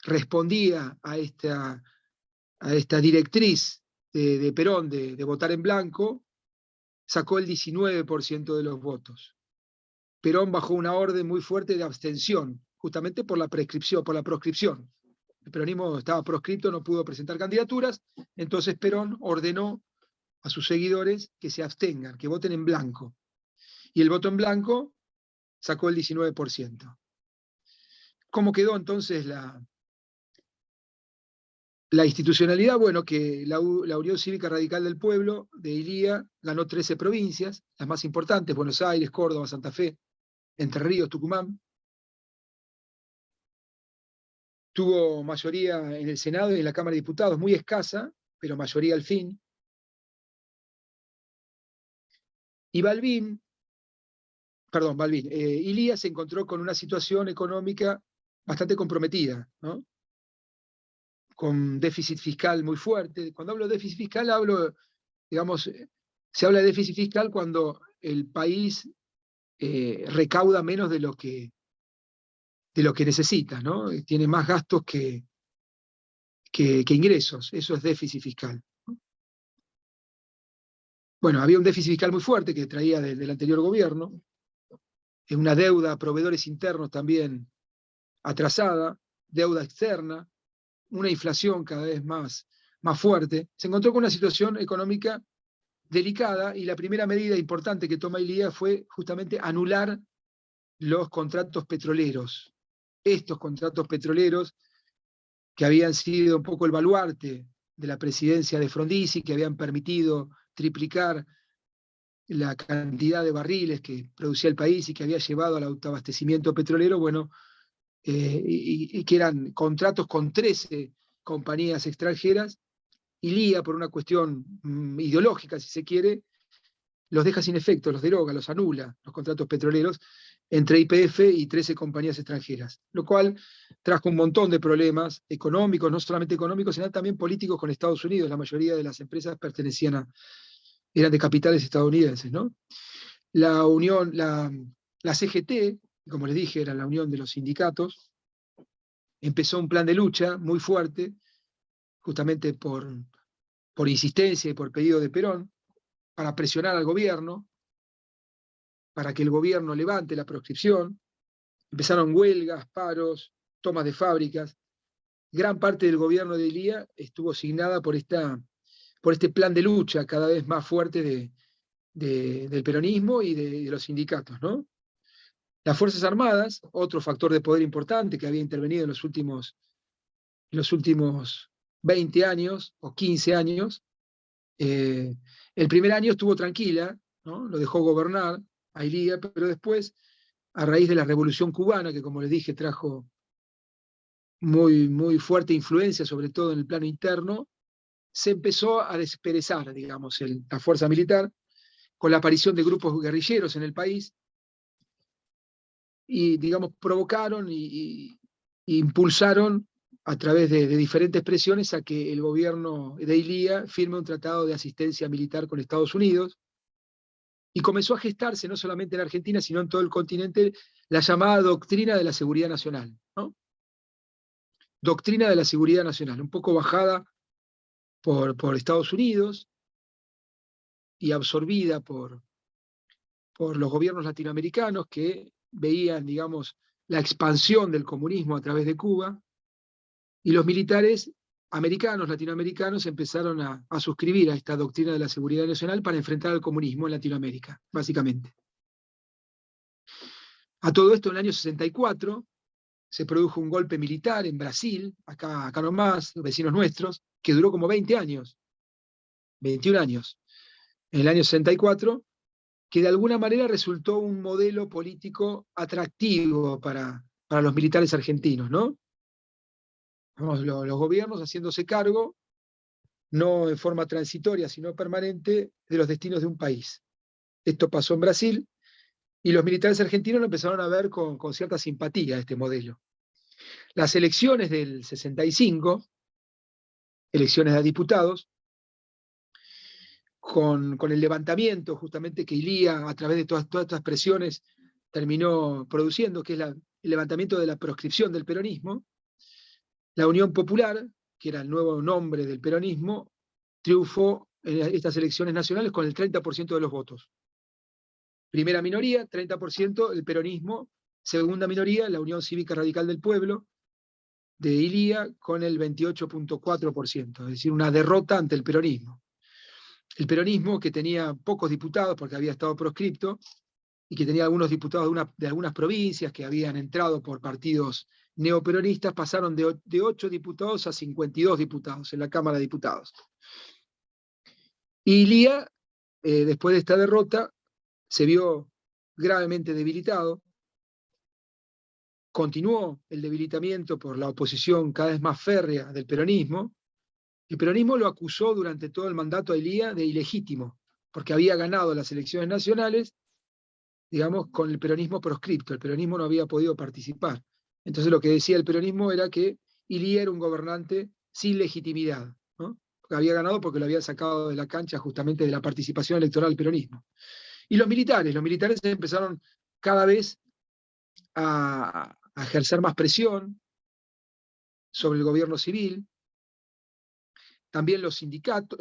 respondía a esta directriz de Perón de votar en blanco, sacó el 19% de los votos. Perón bajó una orden muy fuerte de abstención, justamente por la proscripción. El peronismo estaba proscripto, no pudo presentar candidaturas, entonces Perón ordenó a sus seguidores que se abstengan, que voten en blanco. Y el voto en blanco sacó el 19%. ¿Cómo quedó entonces la institucionalidad? Bueno, que la Unión Cívica Radical del Pueblo de Illia ganó 13 provincias, las más importantes: Buenos Aires, Córdoba, Santa Fe, Entre Ríos, Tucumán. Tuvo mayoría en el Senado y en la Cámara de Diputados, muy escasa, pero mayoría al fin. Y Illia se encontró con una situación económica bastante comprometida, ¿no? Con déficit fiscal muy fuerte. Cuando hablo de déficit fiscal, digamos, se habla de déficit fiscal cuando el país recauda menos de lo que necesita, ¿no? Tiene más gastos que ingresos. Eso es déficit fiscal. Bueno, había un déficit fiscal muy fuerte que traía del anterior gobierno, una deuda a proveedores internos también atrasada, deuda externa, una inflación cada vez más fuerte. Se encontró con una situación económica delicada, y la primera medida importante que toma Illia fue justamente anular los contratos petroleros. Estos contratos petroleros que habían sido un poco el baluarte de la presidencia de Frondizi, que habían permitido triplicar la cantidad de barriles que producía el país y que había llevado al autoabastecimiento petrolero, bueno, y que eran contratos con 13 compañías extranjeras. Illia, por una cuestión ideológica, si se quiere, los deja sin efecto, los deroga, los anula, los contratos petroleros, entre YPF y 13 compañías extranjeras, lo cual trajo un montón de problemas económicos, no solamente económicos, sino también políticos con Estados Unidos. La mayoría de las empresas eran de capitales estadounidenses, ¿no? La CGT, como les dije, era la unión de los sindicatos, empezó un plan de lucha muy fuerte, justamente por insistencia y por pedido de Perón, para presionar al gobierno, para que el gobierno levante la proscripción. Empezaron huelgas, paros, tomas de fábricas. Gran parte del gobierno de Illia estuvo asignada por este plan de lucha cada vez más fuerte del peronismo y de los sindicatos, ¿no? Las Fuerzas Armadas, otro factor de poder importante que había intervenido en los últimos 20 años o 15 años, el primer año estuvo tranquila, ¿no? Lo dejó gobernar a Ilía, pero después, a raíz de la Revolución Cubana, que como les dije trajo muy, muy fuerte influencia, sobre todo en el plano interno, se empezó a desperezar, digamos, la fuerza militar, con la aparición de grupos guerrilleros en el país, y, digamos, provocaron y impulsaron a través de diferentes presiones a que el gobierno de Ilía firme un tratado de asistencia militar con Estados Unidos, y comenzó a gestarse, no solamente en Argentina, sino en todo el continente, la llamada doctrina de la seguridad nacional, ¿no? Doctrina de la seguridad nacional, un poco bajada por Estados Unidos y absorbida por los gobiernos latinoamericanos que veían, digamos, la expansión del comunismo a través de Cuba, y los militares americanos, latinoamericanos, empezaron a suscribir a esta doctrina de la seguridad nacional para enfrentar al comunismo en Latinoamérica, básicamente. A todo esto, en el año 64, se produjo un golpe militar en Brasil, acá nomás, vecinos nuestros, que duró como 20 años, 21 años, en el año 64, que de alguna manera resultó un modelo político atractivo para los militares argentinos, ¿no? Vamos, los gobiernos haciéndose cargo, no en forma transitoria, sino permanente, de los destinos de un país. Esto pasó en Brasil, y los militares argentinos lo empezaron a ver con cierta simpatía, este modelo. Las elecciones del 65, elecciones de diputados, con el levantamiento justamente que Ilía, a través de todas estas presiones, terminó produciendo, que es el levantamiento de la proscripción del peronismo, la Unión Popular, que era el nuevo nombre del peronismo, triunfó en estas elecciones nacionales con el 30% de los votos. Primera minoría, 30%, el peronismo. Segunda minoría, la Unión Cívica Radical del Pueblo, de Ilía, con el 28.4%, es decir, una derrota ante el peronismo. El peronismo, que tenía pocos diputados porque había estado proscripto, y que tenía algunos diputados de algunas provincias que habían entrado por partidos neoperonistas, pasaron de 8 diputados a 52 diputados en la Cámara de Diputados. Y Ilía, después de esta derrota, se vio gravemente debilitado. Continuó el debilitamiento por la oposición cada vez más férrea del peronismo. El peronismo lo acusó durante todo el mandato a Ilía de ilegítimo, porque había ganado las elecciones nacionales, digamos, con el peronismo proscripto. El peronismo no había podido participar. Entonces lo que decía el peronismo era que Ilía era un gobernante sin legitimidad, ¿no? Porque había ganado porque lo había sacado de la cancha justamente de la participación electoral del peronismo. Y los militares empezaron cada vez a ejercer más presión sobre el gobierno civil. También los sindicatos,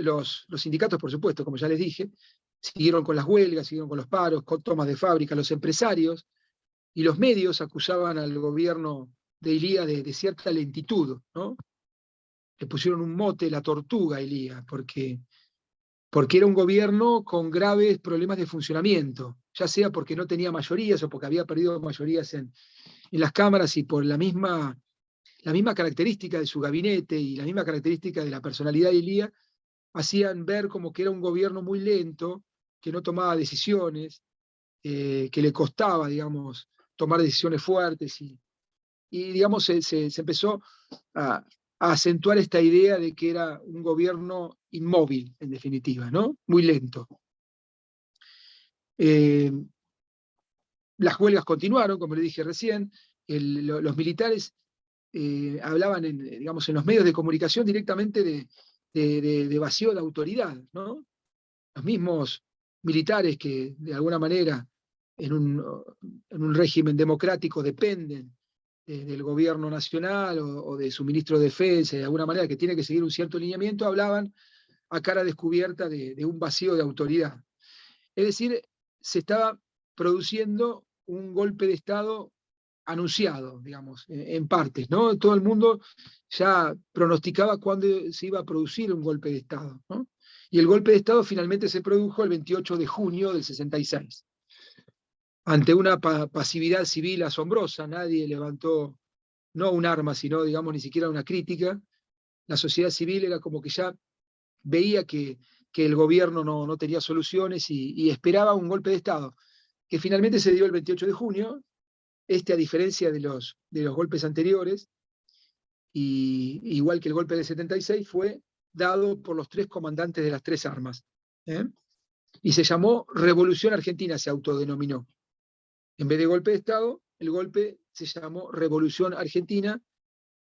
por supuesto, como ya les dije, siguieron con las huelgas, siguieron con los paros, con tomas de fábrica. Los empresarios y los medios acusaban al gobierno de Ilía de cierta lentitud, ¿no? Le pusieron un mote, la tortuga a Ilía, porque era un gobierno con graves problemas de funcionamiento, ya sea porque no tenía mayorías o porque había perdido mayorías en las cámaras, y por la misma característica de su gabinete y la misma característica de la personalidad de Ilía, hacían ver como que era un gobierno muy lento, que no tomaba decisiones, que le costaba, digamos, tomar decisiones fuertes, y digamos, se empezó a acentuar esta idea de que era un gobierno inmóvil, en definitiva, ¿no? Muy lento. Las huelgas continuaron, como le dije recién. Los militares hablaban digamos, en los medios de comunicación directamente de vacío de autoridad, ¿no? Los mismos militares que de alguna manera en un régimen democrático dependen del gobierno nacional o de su ministro de defensa, de alguna manera que tiene que seguir un cierto lineamiento, hablaban a cara descubierta de un vacío de autoridad. Es decir, se estaba produciendo un golpe de Estado anunciado, digamos, en partes, ¿no? Todo el mundo ya pronosticaba cuándo se iba a producir un golpe de Estado, ¿no? Y el golpe de Estado finalmente se produjo el 28 de junio del 66. ante una pasividad civil asombrosa. Nadie levantó, no un arma, sino, digamos, ni siquiera una crítica. La sociedad civil era como que ya veía que el gobierno no tenía soluciones y esperaba un golpe de Estado, que finalmente se dio el 28 de junio, a diferencia de los golpes anteriores, y igual que el golpe del 76, fue dado por los tres comandantes de las tres armas. Y se llamó Revolución Argentina, se autodenominó. En vez de golpe de Estado, el golpe se llamó Revolución Argentina,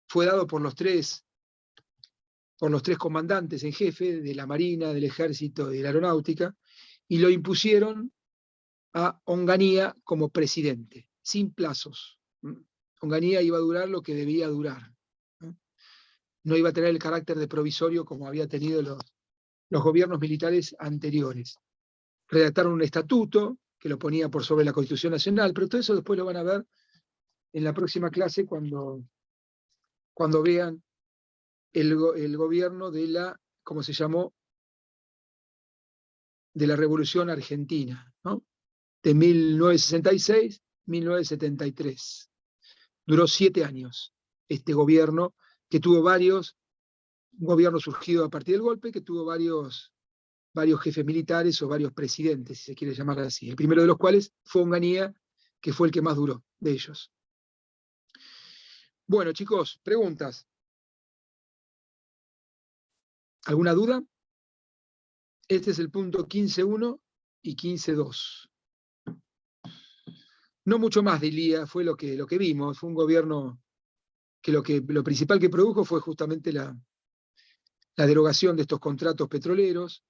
fue dado por los tres comandantes en jefe de la Marina, del Ejército y de la Aeronáutica, y lo impusieron a Onganía como presidente, sin plazos. Onganía iba a durar lo que debía durar. No iba a tener el carácter de provisorio como había tenido los gobiernos militares anteriores. Redactaron un estatuto que lo ponía por sobre la Constitución Nacional, pero todo eso después lo van a ver en la próxima clase cuando vean el gobierno de la, ¿cómo se llamó?, de la Revolución Argentina, ¿no? De 1966 a 1973. Duró 7 años este gobierno, que tuvo un gobierno surgido a partir del golpe, que tuvo varios jefes militares o varios presidentes, si se quiere llamar así. El primero de los cuales fue Onganía, que fue el que más duró de ellos. Bueno, chicos, preguntas. ¿Alguna duda? Este es el punto 15.1 y 15.2. No mucho más de Ilía, fue lo que vimos. Fue un gobierno que lo principal que produjo fue justamente la derogación de estos contratos petroleros,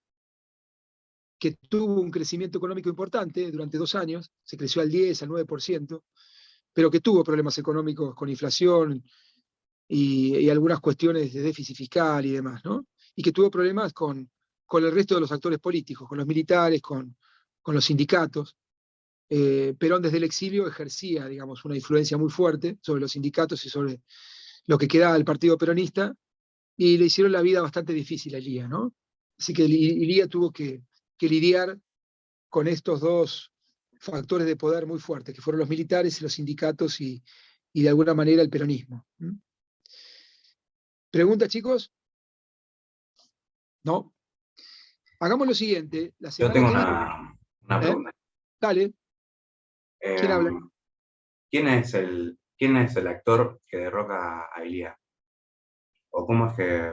que tuvo un crecimiento económico importante durante 2 años, se creció al 10, al 9%, pero que tuvo problemas económicos con inflación y algunas cuestiones de déficit fiscal y demás, ¿no? Y que tuvo problemas con el resto de los actores políticos, con los militares, con los sindicatos. Perón desde el exilio ejercía, digamos, una influencia muy fuerte sobre los sindicatos y sobre lo que quedaba del partido peronista, y le hicieron la vida bastante difícil a Ilía, ¿no? Así que Ilía tuvo que lidiar con estos dos factores de poder muy fuertes, que fueron los militares y los sindicatos y de alguna manera el peronismo. ¿Preguntas, chicos? ¿No? Hagamos lo siguiente. La Yo semana tengo que viene. una pregunta. Dale. ¿Quién habla? ¿Quién es el actor que derroca a Ilía? ¿O cómo es que...?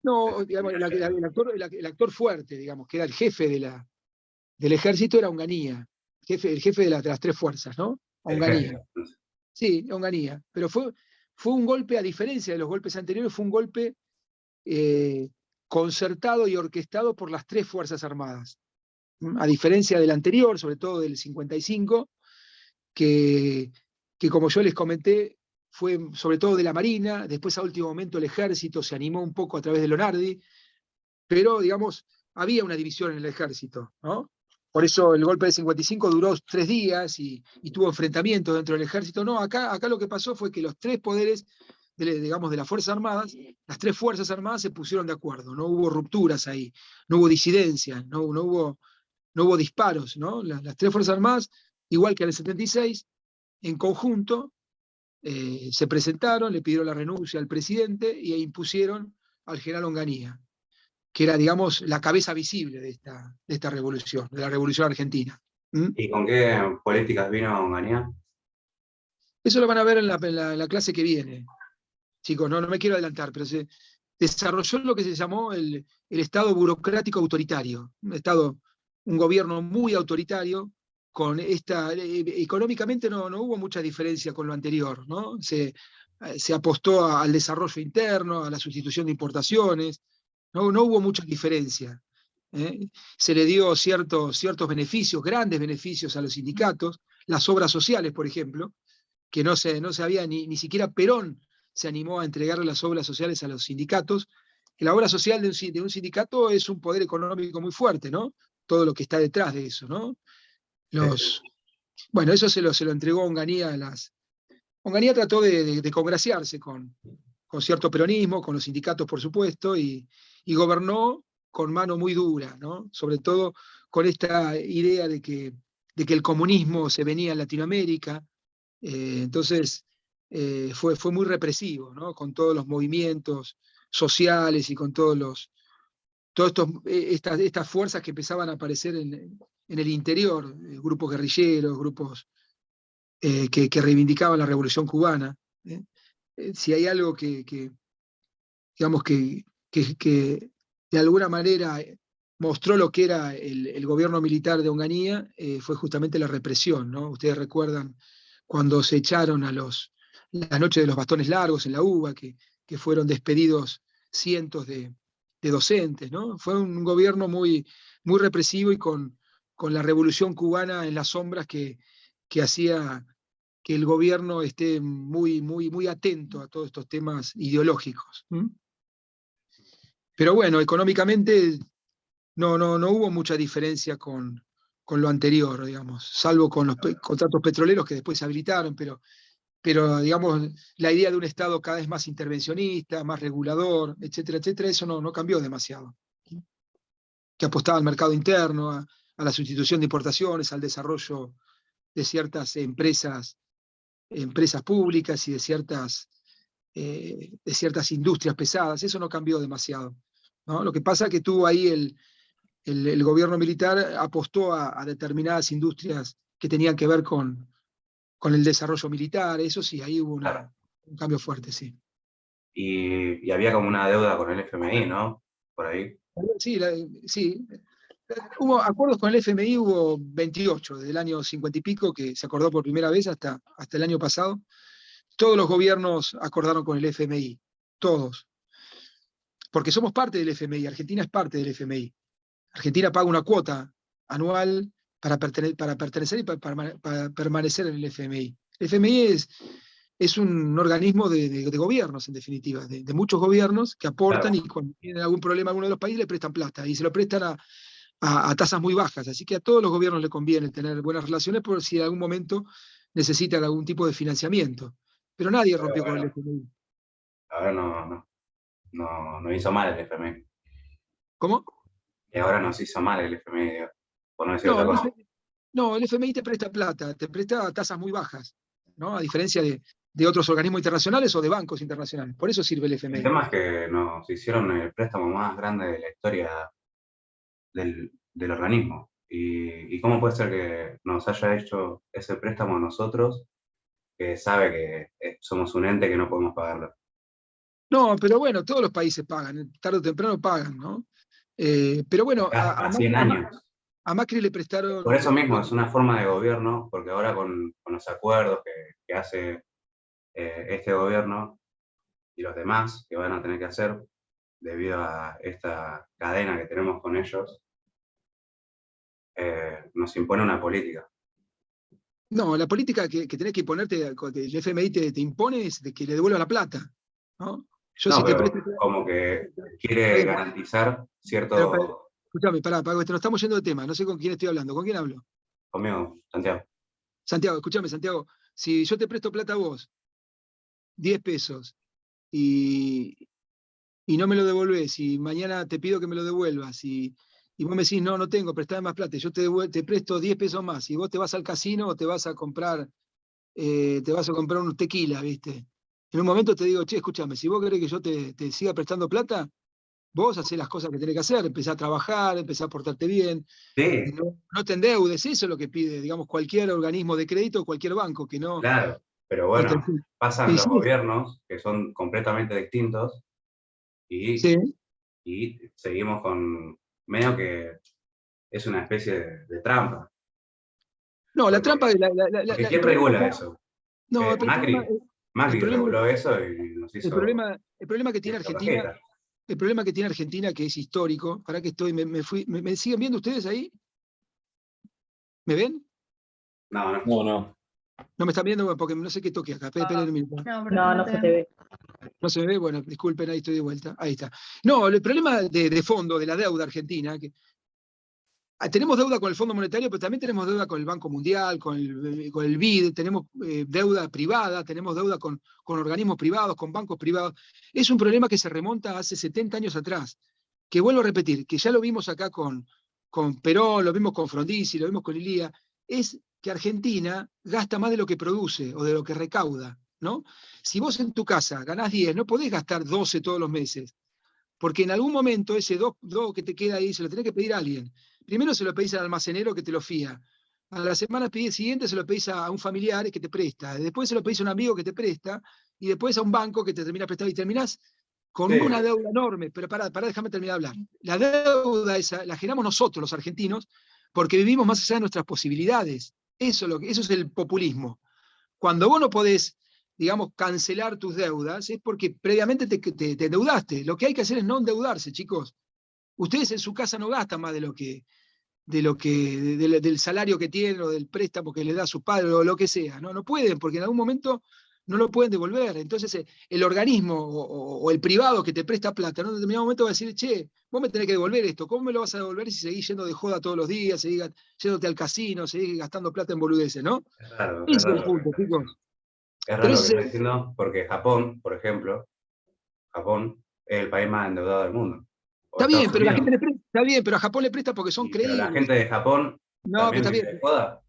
No, digamos, el actor fuerte, digamos, que era el jefe del ejército, era Onganía. El jefe de las tres fuerzas, ¿no? El Onganía. jefe. Sí, Onganía. Pero fue un golpe, a diferencia de los golpes anteriores, fue un golpe concertado y orquestado por las tres Fuerzas Armadas. A diferencia del anterior, sobre todo del 55, que como yo les comenté, fue sobre todo de la Marina, después a último momento el Ejército se animó un poco a través de Lonardi, pero digamos, había una división en el Ejército, ¿no? Por eso el golpe del 55 duró 3 días y tuvo enfrentamientos dentro del Ejército. No, acá lo que pasó fue que los tres poderes, digamos, de las Fuerzas Armadas, las tres Fuerzas Armadas se pusieron de acuerdo, no hubo rupturas ahí, no hubo disidencias, no hubo disparos, ¿no? Las tres Fuerzas Armadas, igual que en el 76, en conjunto, se presentaron, le pidieron la renuncia al presidente e impusieron al general Onganía, que era, digamos, la cabeza visible de esta revolución, de la revolución argentina. ¿Y con qué políticas vino Onganía? Eso lo van a ver en la clase que viene, chicos, no me quiero adelantar, pero se desarrolló lo que se llamó el Estado burocrático autoritario, un gobierno muy autoritario. Económicamente no hubo mucha diferencia con lo anterior, ¿no? Se apostó al desarrollo interno, a la sustitución de importaciones, no hubo mucha diferencia. Se le dio ciertos beneficios, grandes beneficios a los sindicatos, las obras sociales, por ejemplo, que no se había, ni siquiera Perón se animó a entregarle las obras sociales a los sindicatos. La obra social de un sindicato es un poder económico muy fuerte, ¿no? Todo lo que está detrás de eso, ¿no? Bueno, eso se lo entregó Onganía Onganía trató de congraciarse con cierto peronismo, con los sindicatos, por supuesto, y gobernó con mano muy dura, ¿no? Sobre todo con esta idea de que que el comunismo se venía en Latinoamérica. Entonces fue muy represivo, ¿no? Con todos los movimientos sociales y con todas estas fuerzas que empezaban a aparecer en el interior, grupos guerrilleros, grupos que reivindicaban la Revolución Cubana. Si hay algo digamos, que de alguna manera mostró lo que era el gobierno militar de Onganía, fue justamente la represión, ¿no? Ustedes recuerdan cuando se echaron la noche de los bastones largos en la UBA, que fueron despedidos cientos de docentes, ¿no? Fue un gobierno muy, muy represivo y con la revolución cubana en las sombras que hacía que el gobierno esté muy, muy, muy atento a todos estos temas ideológicos. Pero bueno, económicamente no hubo mucha diferencia con lo anterior, digamos, salvo con los contratos petroleros que después se habilitaron, pero digamos, la idea de un Estado cada vez más intervencionista, más regulador, etcétera, etcétera, eso no cambió demasiado. Que apostaba al mercado interno, a la sustitución de importaciones, al desarrollo de ciertas empresas públicas y de ciertas industrias pesadas. Eso no cambió demasiado, ¿no? Lo que pasa es que tuvo ahí el gobierno militar apostó a determinadas industrias que tenían que ver con el desarrollo militar. Eso sí, ahí hubo Claro. un cambio fuerte, sí. Y había como una deuda con el FMI, ¿no? Por ahí. Sí, sí. Hubo acuerdos con el FMI, hubo 28, desde el año 50 y pico, que se acordó por primera vez hasta el año pasado. Todos los gobiernos acordaron con el FMI, todos. Porque somos parte del FMI, Argentina es parte del FMI. Argentina paga una cuota anual para pertenecer y para permanecer en el FMI. El FMI es un organismo de gobiernos, en definitiva, de muchos gobiernos que aportan, Claro. y cuando tienen algún problema a alguno de los países le prestan plata, y se lo prestan a tasas muy bajas. Así que a todos los gobiernos les conviene tener buenas relaciones por si en algún momento necesitan algún tipo de financiamiento. Pero nadie Pero rompió con el bueno, FMI. ahora no hizo mal el FMI. ¿Cómo? Y ahora nos hizo mal el FMI, digo, por no decir No, otra cosa. no, el FMI te presta plata, te presta tasas muy bajas, ¿no? A diferencia de otros organismos internacionales o de bancos internacionales. Por eso sirve el El FMI. tema es que nos hicieron el préstamo más grande de la historia del organismo. ¿Y cómo puede ser que nos haya hecho ese préstamo a nosotros, que sabe que somos un ente que no podemos pagarlo? No, pero bueno, todos los países pagan, tarde o temprano pagan, ¿no? Pero bueno, Acá a 100 años. a Macri le Por eso prestaron. mismo es una forma de gobierno, porque ahora con los acuerdos que hace este gobierno y los demás que van a tener que hacer debido a esta cadena que tenemos con ellos, nos impone una política. No, la política que tenés que imponerte, que el FMI te impone, es de que le devuelva la plata, ¿no? Yo No, si te pero presto. como que Está quiere bien, garantizar pero, cierto... escúchame, pará, nos estamos yendo de tema, no sé con quién estoy hablando. ¿Con quién hablo? Conmigo, Santiago. Santiago, escúchame, Santiago, si yo te presto plata a vos, 10 pesos, y, no me lo devolvés, y mañana te pido que me lo devuelvas, y vos me decís, no tengo, prestame más plata, y yo te presto 10 pesos más, y vos te vas al casino o te vas a comprar un tequila, ¿viste? En un momento te digo, che, escúchame, si vos querés que yo te siga prestando plata, vos hacés las cosas que tenés que hacer, empezá a trabajar, empezá a portarte bien, Sí, no te endeudes, eso es lo que pide, digamos, cualquier organismo de crédito o cualquier banco, que no... claro, pero que te- bueno, pasan y los sí, gobiernos que son completamente distintos y, sí. y seguimos con medio que es una especie de trampa. No, la trampa, Porque, porque el ¿quién problema regula acá, eso? no, pero el Macri problema, reguló eso y nos hizo el problema que tiene la Argentina, tarjeta. el problema que tiene Argentina, que es histórico, para que estoy, me siguen viendo ustedes ahí? ¿Me ven? No, no. No, no. No me están viendo. Bueno, porque no sé qué toque acá. Esperen un minuto. No se te ve. No se me ve, bueno, disculpen, ahí estoy de vuelta. Ahí está. No, el problema de fondo de la deuda argentina, tenemos deuda con el Fondo Monetario, pero también tenemos deuda con el Banco Mundial, con el BID, tenemos deuda privada, tenemos deuda con organismos privados, con bancos privados. Es un problema que se remonta hace 70 años atrás, que vuelvo a repetir, que ya lo vimos acá con Perón, lo vimos con Frondizi, lo vimos con Ilía. es que Argentina gasta más de lo que produce o de lo que recauda, ¿no? Si vos en tu casa ganás 10, no podés gastar 12 todos los meses, porque en algún momento ese 2 que te queda ahí se lo tenés que pedir a alguien. Primero se lo pedís al almacenero que te lo fía. A la semana siguiente se lo pedís a un familiar que te presta. Después se lo pedís a un amigo que te presta. Y después a un banco que te termina prestando. Y terminás con Sí, una deuda enorme. Pero pará, déjame terminar de hablar. La deuda esa la generamos nosotros, los argentinos, porque vivimos más allá de nuestras posibilidades. Eso es el populismo. Cuando vos no podés, digamos, cancelar tus deudas, es porque previamente te endeudaste. Lo que hay que hacer es no endeudarse, chicos. Ustedes en su casa no gastan más del salario que tienen o del préstamo que le da a su padre o lo que sea. No pueden, porque en algún momento no lo pueden devolver. Entonces, el organismo o el privado que te presta plata, en un determinado momento va a decir, che, vos me tenés que devolver esto. ¿Cómo me lo vas a devolver si seguís yendo de joda todos los días, seguís yéndote al casino, seguís gastando plata en boludeces, ¿no? es Ese es el raro lo que punto, estás diciendo. chicos. Es Pero raro lo que ese, estás diciendo porque Japón, por ejemplo, Japón es el país más endeudado del mundo. O está bien, Estados pero la Unidos. gente le presta, está bien, pero a Japón le presta porque son Pero la creíbles. gente de Japón No, pero también está vive bien. de joda.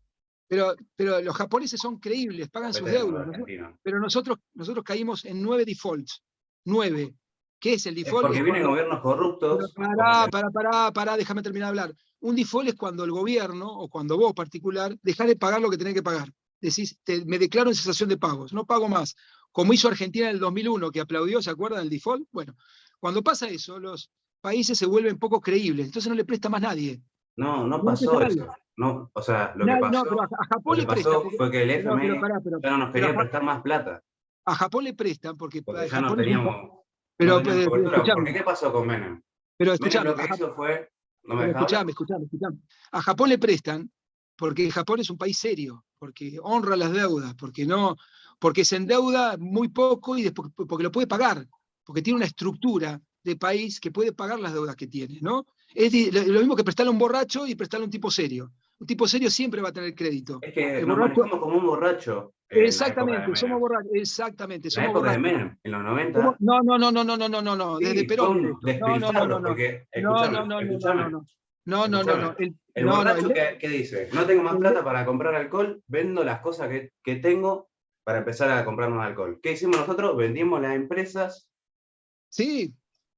Pero los japoneses son creíbles, pagan sus Vete como deudas. los argentinos. Pero nosotros caímos en 9 defaults. 9. ¿Qué es el Es default? porque Es vienen cuando. gobiernos Pero corruptos, como el de pará, déjame terminar de hablar. Un default es cuando el gobierno, o cuando vos particular, dejás de pagar lo que tenés que pagar. Decís, me declaro en cesación de pagos, no pago más. Como hizo Argentina en el 2001, que aplaudió, ¿se acuerdan del default? Bueno, cuando pasa eso, los países se vuelven poco creíbles, entonces no le presta más nadie. No, no No le presta pasó nadie. eso. No, o sea, No, pero a lo Japón que le presta, pasó porque, fue que el no, pero FMI pará, ya no nos pero quería prestar más plata, a Japón le prestan, porque porque ya Japón es un. no Pero, teníamos cobertura. Porque escuchame, ¿qué pasó con Menem? pero Menem escuchame, lo que hizo fue, ¿no me pero dejas hablar? escuchame. A Japón le prestan porque Japón es un país serio, porque honra las deudas, porque se endeuda muy poco y después, porque lo puede pagar, porque tiene una estructura de país que puede pagar las deudas que tiene, ¿no? Es lo mismo que prestarle a un borracho y prestarle a un tipo serio. Un tipo serio siempre va a tener crédito. Es que El nos borracho, manejamos como un borracho en la época de exactamente, somos Menem. borrachos, exactamente, En la somos época de borrachos. Menem, en los 90, No, desde sí, fue Perón viene un esto. despilfarro, porque, escúchame, escúchame, No. escúchame. El borracho que dice, no tengo más El- plata para comprar alcohol, vendo las cosas que tengo para empezar a comprar más alcohol. ¿Qué hicimos nosotros? Vendimos las empresas sí,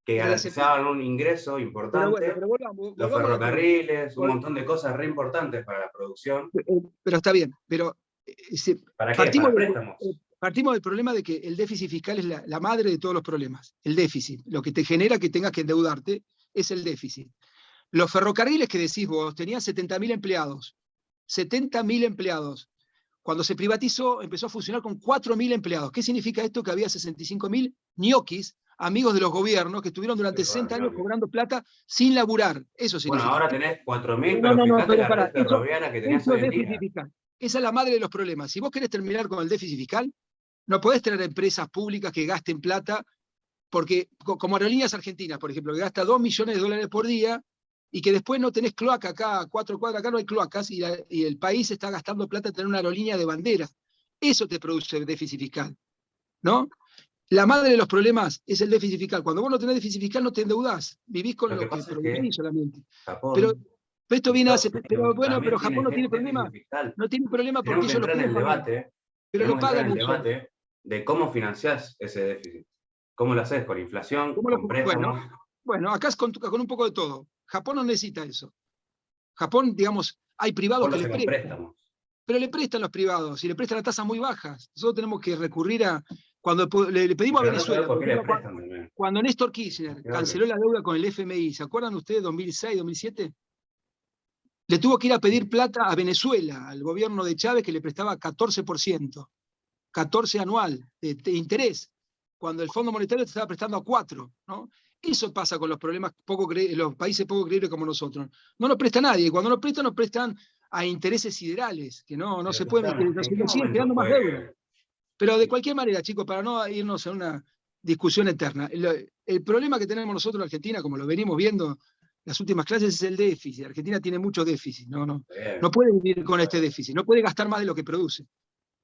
que pero las empresas, garantizaban un ingreso pero bueno, importante, pero los volvamos a lo anterior. ferrocarriles, un Vol- montón de cosas re importantes para la producción. Pero está bien, pero ¿Para qué? partimos, Para préstamos. partimos del problema de que el déficit fiscal es la madre de todos los problemas. El déficit, lo que te genera que tengas que endeudarte es el déficit. Los ferrocarriles que decís vos tenían 70.000 empleados. 70.000 empleados. Cuando se privatizó, empezó a funcionar con 4.000 empleados. ¿Qué significa esto? Que había 65.000 ñoquis, amigos de los gobiernos, que estuvieron durante Qué raro, 60 años ñoqui. cobrando plata sin laburar. Eso Bueno, significa. ahora tenés 4.000, No, pero fíjate pero la para, red ferroviaria que tenías eso hoy es en déficit día. fiscal. Esa es la madre de los problemas. Si vos querés terminar con el déficit fiscal, no podés tener empresas públicas que gasten plata, porque como Aerolíneas Argentinas, por ejemplo, que gasta $2 millones por día, y que después no tenés cloaca acá, a 4 cuadras acá no hay cloacas, y el país está gastando plata en tener una aerolínea de bandera. Eso te produce déficit fiscal, ¿no? La madre de los problemas es el déficit fiscal. Cuando vos no tenés déficit fiscal no te endeudás, vivís con Lo que lo que pasa es que producís solamente. Pero Japón esto y viene hace, Estados pero Unidos bueno, pero también Japón tienen no tiene déficit problema. fiscal. No tiene problema porque Tenemos que ellos lo entrar en pueden el pagar, debate, pero lo pagan eso. de cómo financiás ese déficit. ¿Cómo lo haces? ¿Con inflación? ¿Con Bueno, préstamos? acá es con un poco de todo. Japón no necesita eso. Japón, digamos, hay privados Japón lo que le hace con prestan, préstamos. pero le prestan los privados y le prestan a tasas muy bajas. Nosotros tenemos que recurrir a, cuando le pedimos a Pero no sabés Venezuela, por por qué le ejemplo, prestan también. cuando Néstor Kirchner Creo que canceló la deuda con el FMI, ¿se acuerdan ustedes 2006, 2007? Le tuvo que ir a pedir sí. plata a Venezuela, al gobierno de Chávez, que le prestaba 14%, 14 anual de interés, cuando el Fondo Monetario te estaba prestando a 4, ¿no? Eso pasa con los problemas los países poco creíbles como nosotros. No nos presta nadie, y cuando nos prestan a intereses siderales, que no Pero se pueden, que escuchame, ¿en qué nos siguen momento generando más fue deuda. que Pero de cualquier manera, chicos, para no irnos a una discusión eterna, el problema que tenemos nosotros en Argentina, como lo venimos viendo las últimas clases, es el déficit. Argentina tiene mucho déficit, no puede vivir con este déficit, no puede gastar más de lo que produce.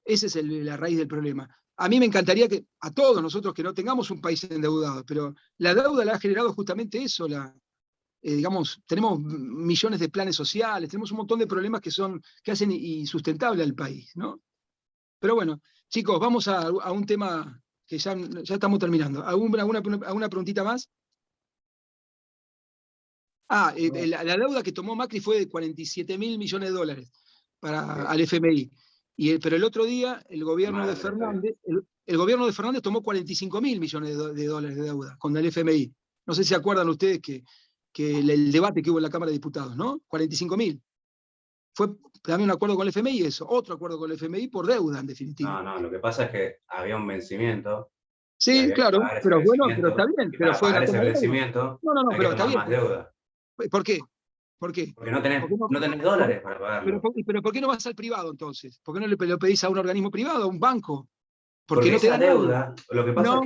Esa es la raíz del problema. A mí me encantaría que a todos nosotros que no tengamos un país endeudado, pero la deuda la ha generado justamente eso, digamos, tenemos millones de planes sociales, tenemos un montón de problemas que hacen insustentable al país, ¿no? Pero bueno, chicos, vamos a un tema que ya estamos terminando. ¿Alguna preguntita más? La deuda que tomó Macri fue de 47.000 millones de dólares al FMI. Pero el otro día el gobierno de Fernández, el gobierno de Fernández tomó 45.000 millones de dólares de deuda con el FMI. No sé si se acuerdan ustedes que el debate que hubo en la Cámara de Diputados, ¿no? 45.000. Fue también un acuerdo con el FMI, eso, otro acuerdo con el FMI por deuda, en definitiva. No, lo que pasa es que había un vencimiento. Sí, claro, pero bueno, pero está bien. Pero fue pagar una ese toma de deuda. vencimiento, No, hay pero que está tomar bien. más deuda. ¿Por qué? ¿Por qué? Porque no tenés dólares para pagarlo. Pero ¿por qué no vas al privado entonces? ¿Por qué no le pedís a un organismo privado, a un banco? Porque no te esa da deuda, nada. lo que pasa es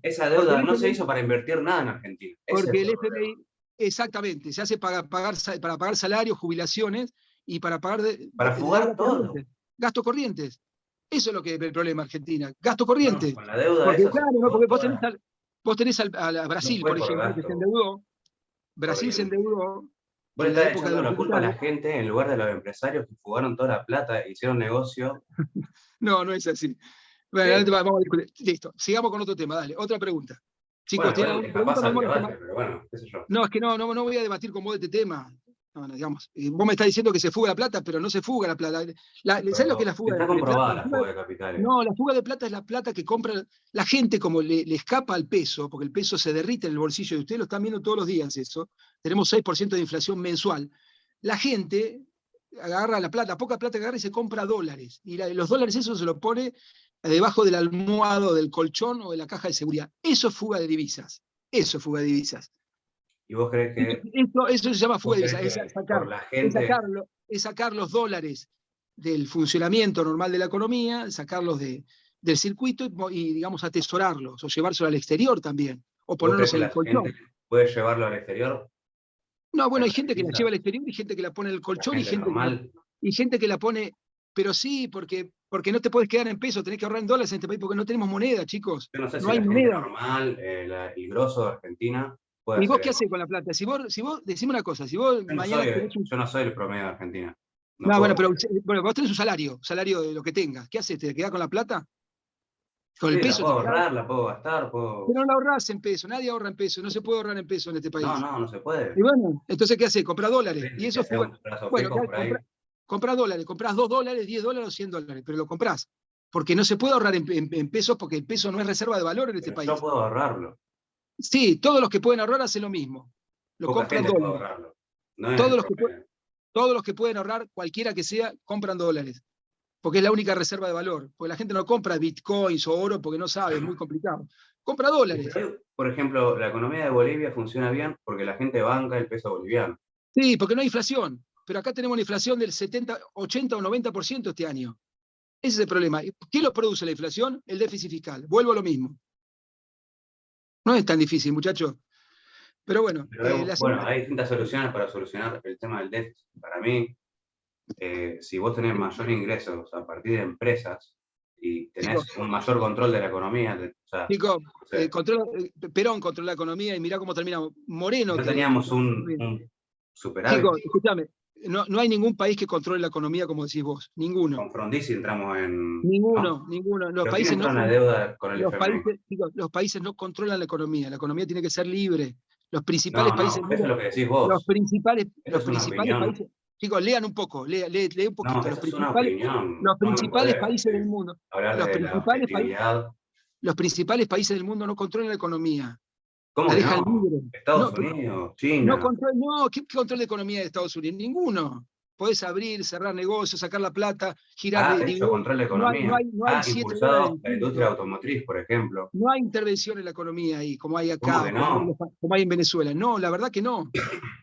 que esa deuda no se FMI hizo para invertir nada en Argentina. Porque el FMI, exactamente, se hace para pagar salarios, jubilaciones y para pagar para fugar todo. Gastos corrientes. Eso es lo que es el problema Argentina. Gasto corriente. No, con la deuda porque eso claro, no, porque vos tenés a Brasil, no por ejemplo, que se endeudó. Brasil se endeudó Vos en le la estás época de echando los la culpa a la militares. gente en lugar de los empresarios que fugaron toda la plata, hicieron negocio. No es así. Bueno, vamos a discutir. Listo, sigamos con otro tema, dale. Otra pregunta. Chicos, Bueno, ¿tienen igual alguna es pregunta? capaz No al molesta debate, más. pero bueno, qué sé yo. No, es que no voy a debatir con vos de este tema. No, digamos, vos me estás diciendo que se fuga la plata, pero no se fuga la plata. ¿Sabés lo que es la fuga Está de plata? comprobada la fuga de capitales. No, la fuga de plata es la plata que compra la gente, como le escapa al peso, porque el peso se derrite en el bolsillo de ustedes, lo están viendo todos los días eso. Tenemos 6% de inflación mensual. La gente agarra la plata, poca plata que agarra y se compra dólares. Y los dólares eso se lo pone debajo del almohado, del colchón o de la caja de seguridad. Eso es fuga de divisas. Eso es fuga de divisas. ¿Y vos crees que Eso se llama fuga de divisas, por la gente es sacar los dólares del funcionamiento normal de la economía, sacarlos del circuito y, digamos, atesorarlos, o llevárselos al exterior también, o vos crees ponerlos que en el la colchón? gente puede llevarlo al exterior? No, bueno, hay gente que la divisa? lleva al exterior y gente que la pone en el La colchón gente normal. y gente que la pone, pero sí, porque no te puedes quedar en pesos, tenés que ahorrar en dólares en este país porque no tenemos moneda, chicos. Yo no sé No si hay la gente moneda. normal, el grosso de Argentina, puede ¿Y vos hacer qué eso. haces con la plata? Si vos, decime una cosa, si vos mañana tenés Yo no soy el promedio de Argentina. No No, puedo. bueno, vos tenés un salario de lo que tengas. ¿Qué haces? ¿Te quedás con la plata? ¿Con el Sí, la peso te puedo quedás? ahorrar, la puedo gastar, puedo. Pero no la ahorrás en peso, nadie ahorra en peso, no se puede ahorrar en peso en este país. No se puede. Y bueno, entonces ¿qué haces? Comprás dólares. Y ¿Qué eso haces? fue. Un plazo Bueno, fijo por ahí. comprás dólares, comprás $2, $10 o $100, pero lo comprás. Porque no se puede ahorrar en pesos porque el peso no es reserva de valor en este Pero yo país. puedo ahorrarlo. Sí, todos los que pueden ahorrar hacen lo mismo. Lo Poca compran gente puede dólares. ahorrarlo. No es Todos el los que, promedio. todos los que pueden ahorrar, cualquiera que sea, compran dólares. Porque es la única reserva de valor. Porque la gente no compra bitcoins o oro porque no sabe, es muy complicado. Compra dólares. Por ejemplo, la economía de Bolivia funciona bien porque la gente banca el peso boliviano. Sí, porque no hay inflación. Pero acá tenemos una inflación del 70, 80 o 90% este año. Ese es el problema. ¿Qué lo produce la inflación? El déficit fiscal. Vuelvo a lo mismo. No es tan difícil, muchachos. Pero bueno. Bueno, hay distintas soluciones para solucionar el tema del déficit. Para mí, si vos tenés mayor ingresos a partir de empresas y tenés un mayor control de la economía, Chicos, Perón controla la economía y mirá cómo terminamos. Moreno. No teníamos un superávit. Chicos, escúchame, no hay ningún país que controle la economía como decís vos. Ninguno. Con Frondizi entramos en. Ninguno. Los ¿Pero países quién entró no. en la deuda con el FMI? Chicos, los países no controlan la economía. La economía tiene que ser libre. Los principales países. Eso es lo que decís vos. Los principales opinión. países. Chicos, lean un poco, lee un poquito. No, eso es una opinión. Los principales países del mundo. Los principales países del mundo no controlan la economía. ¿Cómo la que dejan no? libre. Estados Unidos, China. ¿Qué control de economía de Estados Unidos? Ninguno. Podés abrir, cerrar negocios, sacar la plata, girar de hecho, control de economía. No hay impulsado la industria automotriz, por ejemplo. No hay intervención en la economía ahí, como hay acá, ¿Cómo que no? como hay en Venezuela. No, la verdad que no.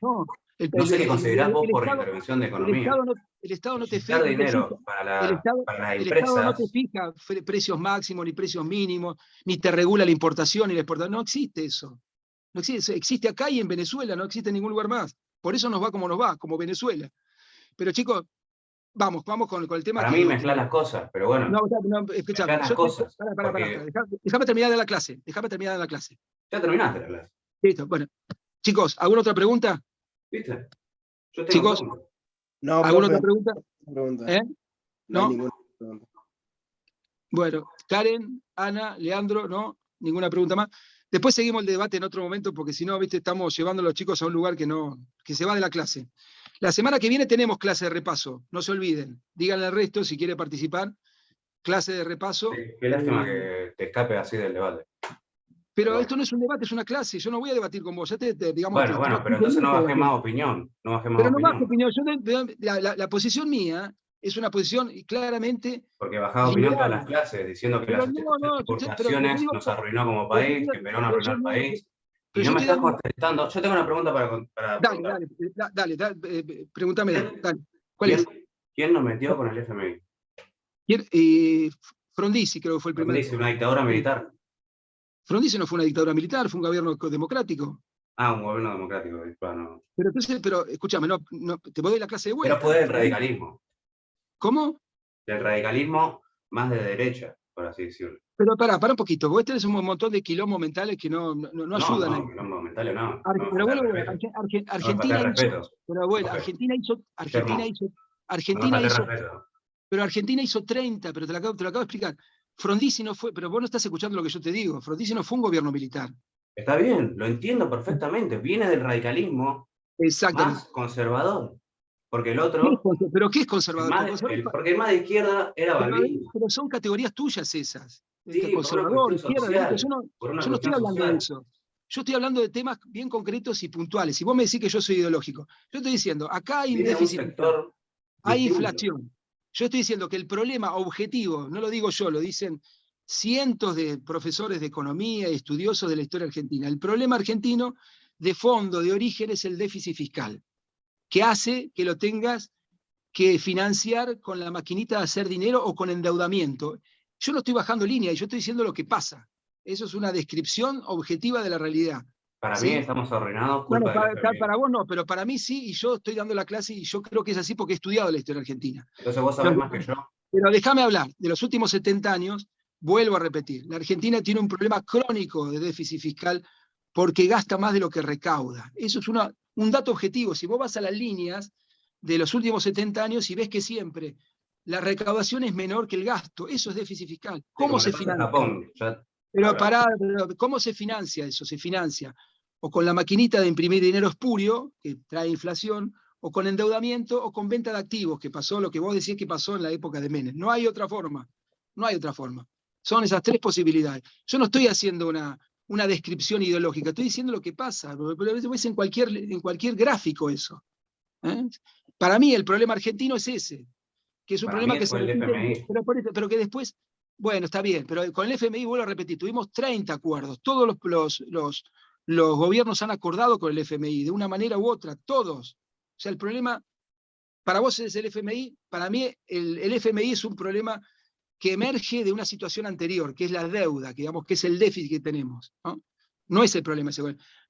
No, no sé qué considerás vos por intervención de economía. El Estado no te fija dinero para las empresas. El Estado no te fija precios máximos ni precios mínimos, ni te regula la importación y la exportación. No existe eso. No existe, existe acá y en Venezuela, no existe en ningún lugar más. Por eso nos va, como Venezuela. Pero chicos, vamos con el tema. Para mí mezclar las cosas, pero bueno. No, escuchame. Déjame terminar de la clase. Ya terminaste la clase. Listo, bueno. Chicos, ¿alguna otra pregunta? ¿Viste? Yo tengo Chicos, preguntas. No, ¿alguna profe, otra pregunta? pregunta. ¿Eh? No hay ¿No? ninguna pregunta. Bueno, Karen, Ana, Leandro, ¿no? Ninguna pregunta más. Después seguimos el debate en otro momento, porque si no, viste, estamos llevando a los chicos a un lugar que se va de la clase. La semana que viene tenemos clase de repaso, no se olviden. Díganle al resto si quiere participar. Clase de repaso. Sí, qué lástima que te escape así del debate. Pero Pero esto no es un debate, es una clase. Yo no voy a debatir con vos. Ya digamos, bueno, bueno, pero entonces no bajé más opinión. No bajé más pero no bajo opinión. opinión. La posición mía es una posición claramente Porque bajaba opinión todas liberal. las clases, diciendo que Pero las no, pero te exportaciones digo, nos arruinó como pero te país, digo- que Perón pero yo arruinó el no, país. Y pero no yo me estoy estás dando. contestando. Yo tengo una pregunta para Dale, preguntar. pregúntamela, ¿Quién, dale. ¿Cuál es? quién nos metió con el FMI? Frondizi creo que fue el Cuando primero. dice una dictadura militar. Frondizi no fue una dictadura militar, fue un gobierno democrático. Ah, un gobierno democrático. Bueno. Pero escúchame, te voy a la clase de Pero vuelta. fue del radicalismo. ¿Cómo? Del radicalismo más de derecha, por así decirlo. Pero para un poquito, vos tenés un montón de quilombos mentales que no ayudan a No, eso. que no momentales, no. No me Pero falta el bueno, respeto. No me falta Argentina el hizo, respeto. pero bueno, Profe, Argentina Guillermo, hizo, no me Argentina falta el hizo, respeto. pero Argentina hizo 30, pero te lo acabo de explicar. Frondizi no fue, pero vos no estás escuchando lo que yo te digo. Frondizi no fue un gobierno militar. Está bien, lo entiendo perfectamente. Viene del radicalismo más Exactamente. conservador. Porque el ¿Qué es otro, pero ¿qué es conservador? porque el más de izquierda era Balbín. Pero son categorías tuyas esas. Sí, por una Conservador, cuestión izquierda, derecha. social. Por una Yo no estoy cuestión hablando de social. eso. Yo estoy hablando de temas bien concretos y puntuales. Si vos me decís que yo soy ideológico, yo estoy diciendo, acá hay un Viene de un déficit fiscal, sector hay distinto. inflación. Yo estoy diciendo que el problema objetivo, no lo digo yo, lo dicen cientos de profesores de economía y estudiosos de la historia argentina. El problema argentino de fondo, de origen, es el déficit fiscal, que hace que lo tengas que financiar con la maquinita de hacer dinero o con endeudamiento. Yo no estoy bajando línea y yo estoy diciendo lo que pasa. Eso es una descripción objetiva de la realidad. Para mí ¿Sí? estamos arruinados Bueno, culpa del FMI. para vos no, pero para mí sí, y yo estoy dando la clase y yo creo que es así porque he estudiado la historia argentina. Entonces vos sabés más que yo. Pero déjame hablar, de los últimos 70 años, vuelvo a repetir, la Argentina tiene un problema crónico de déficit fiscal porque gasta más de lo que recauda. Eso es un dato objetivo. Si vos vas a las líneas de los últimos 70 años y ves que siempre la recaudación es menor que el gasto, eso es déficit fiscal. Sí, ¿Cómo como le se pasa a financia? Japón. Pero ¿cómo se financia eso? Se financia o con la maquinita de imprimir dinero espurio, que trae inflación, o con endeudamiento, o con venta de activos, que pasó lo que vos decís que pasó en la época de Menem. No hay otra forma. No hay otra forma. Son esas tres posibilidades. Yo no estoy haciendo una descripción ideológica, estoy diciendo lo que pasa. Pero es en cualquier gráfico eso. ¿Eh? Para mí el problema argentino es ese, que es un Para mí problema que se fue el repite, FMI. pero que después, bueno, está bien, pero con el FMI, vuelvo a repetir, tuvimos 30 acuerdos, todos los gobiernos han acordado con el FMI, de una manera u otra, todos. O sea, el problema, para vos es el FMI, para mí el FMI es un problema que emerge de una situación anterior, que es la deuda, que digamos que es el déficit que tenemos. No es el problema ese.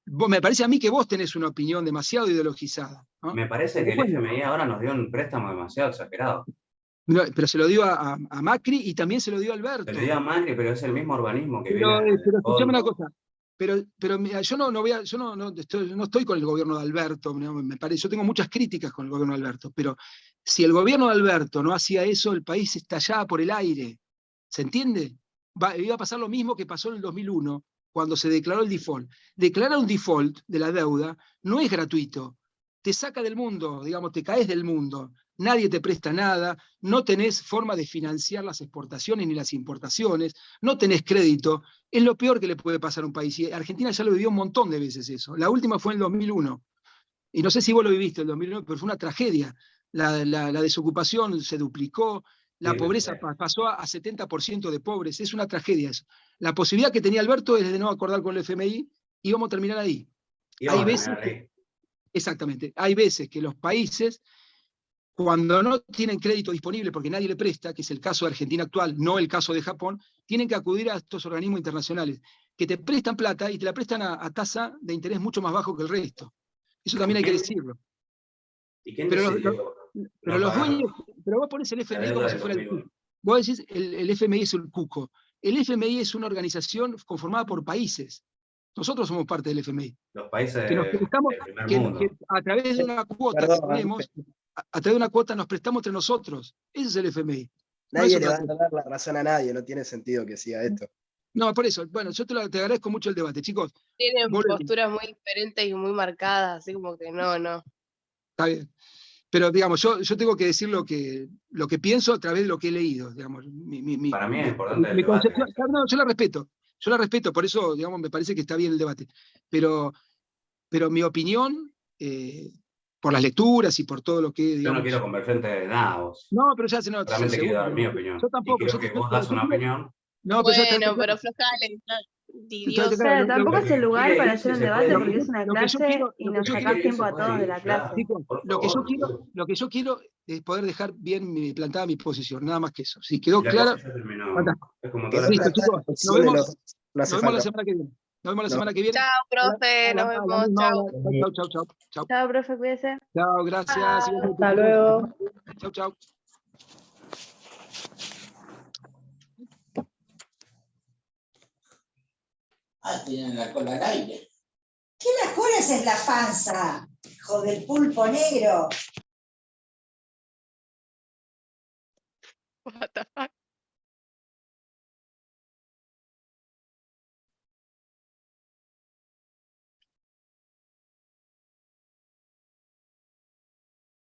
Me parece a mí que vos tenés una opinión demasiado ideologizada. ¿No? Me parece que el FMI ahora nos dio un préstamo demasiado exagerado. Pero se lo dio a Macri y también se lo dio a Alberto. Se le dio a Macri, pero es el mismo organismo que viene Pero escuchame una fondo. cosa. Pero mira, yo no estoy con el gobierno de Alberto, me parece, yo tengo muchas críticas con el gobierno de Alberto, pero si el gobierno de Alberto no hacía eso, el país estallaba por el aire. ¿Se entiende? Iba a pasar lo mismo que pasó en el 2001, cuando se declaró el default. Declarar un default de la deuda no es gratuito. Te saca del mundo, digamos, te caes del mundo. Nadie te presta nada, no tenés forma de financiar las exportaciones ni las importaciones, no tenés crédito. Es lo peor que le puede pasar a un país. Y Argentina ya lo vivió un montón de veces eso. La última fue en el 2001. Y no sé si vos lo viviste en el 2001, pero fue una tragedia. La desocupación se duplicó, la Sí, pobreza pasó a 70% de pobres. Es una tragedia eso. La posibilidad que tenía Alberto es de no acordar con el FMI y vamos a terminar ahí. Exactamente. Hay veces que los países, cuando no tienen crédito disponible porque nadie le presta, que es el caso de Argentina actual, no el caso de Japón, tienen que acudir a estos organismos internacionales que te prestan plata y te la prestan a tasa de interés mucho más bajo que el resto. Eso también hay que decirlo. ¿Y quién Pero decidió los dueños, pero vos pones el FMI como si fuera el cuco. Vos decís el FMI es el cuco. El FMI es una organización conformada por países. Nosotros somos parte del FMI. Los países Que nos prestamos, del primer que mundo. a través de una cuota Perdón, que ponemos, a través de una cuota nos prestamos entre nosotros. Ese es el FMI. No es Nadie le va otra a cosa. dar la razón a nadie, no tiene sentido que siga esto. No, por eso. Bueno, yo te agradezco mucho el debate, chicos. Tienen volvemos. posturas muy diferentes y muy marcadas, así como que no. Está bien. Pero, digamos, yo tengo que decir lo que pienso a través de lo que he leído, digamos. Para mí es importante el mi debate. concepción, no, yo la respeto, por eso, digamos, me parece que está bien el debate. Pero mi opinión, por las lecturas y por todo lo que, Yo digamos... no quiero convergente de nada, vos. No, pero ya se no, Solamente quiero dar seguro. mi opinión. Yo tampoco. Y creo que vos das una opinión. No, pero Bueno, pero flojale, idiota. O sea, tampoco es el lugar para hacer un debate porque es una lo que yo clase quiero- y lo que nos yo sacás quiero- tiempo a todos de la clase. Chicos, Por lo que favor. yo quiero es poder dejar bien plantada mi posición, nada más que eso. Si quedó Y la clara, cosa ya terminó. fantástico. Es como Quedó todas las Listo, plantada chicos, la posición de los- no hace nos vemos la falta. semana que viene. Nos vemos la No. semana que viene. Chao, profe, nos vemos, chao. Chao. Chao, profe, cuídese. Chao, gracias. Hasta luego. Chao. Tienen la cola al aire. ¿Qué la cola es la panza? Hijo del pulpo negro.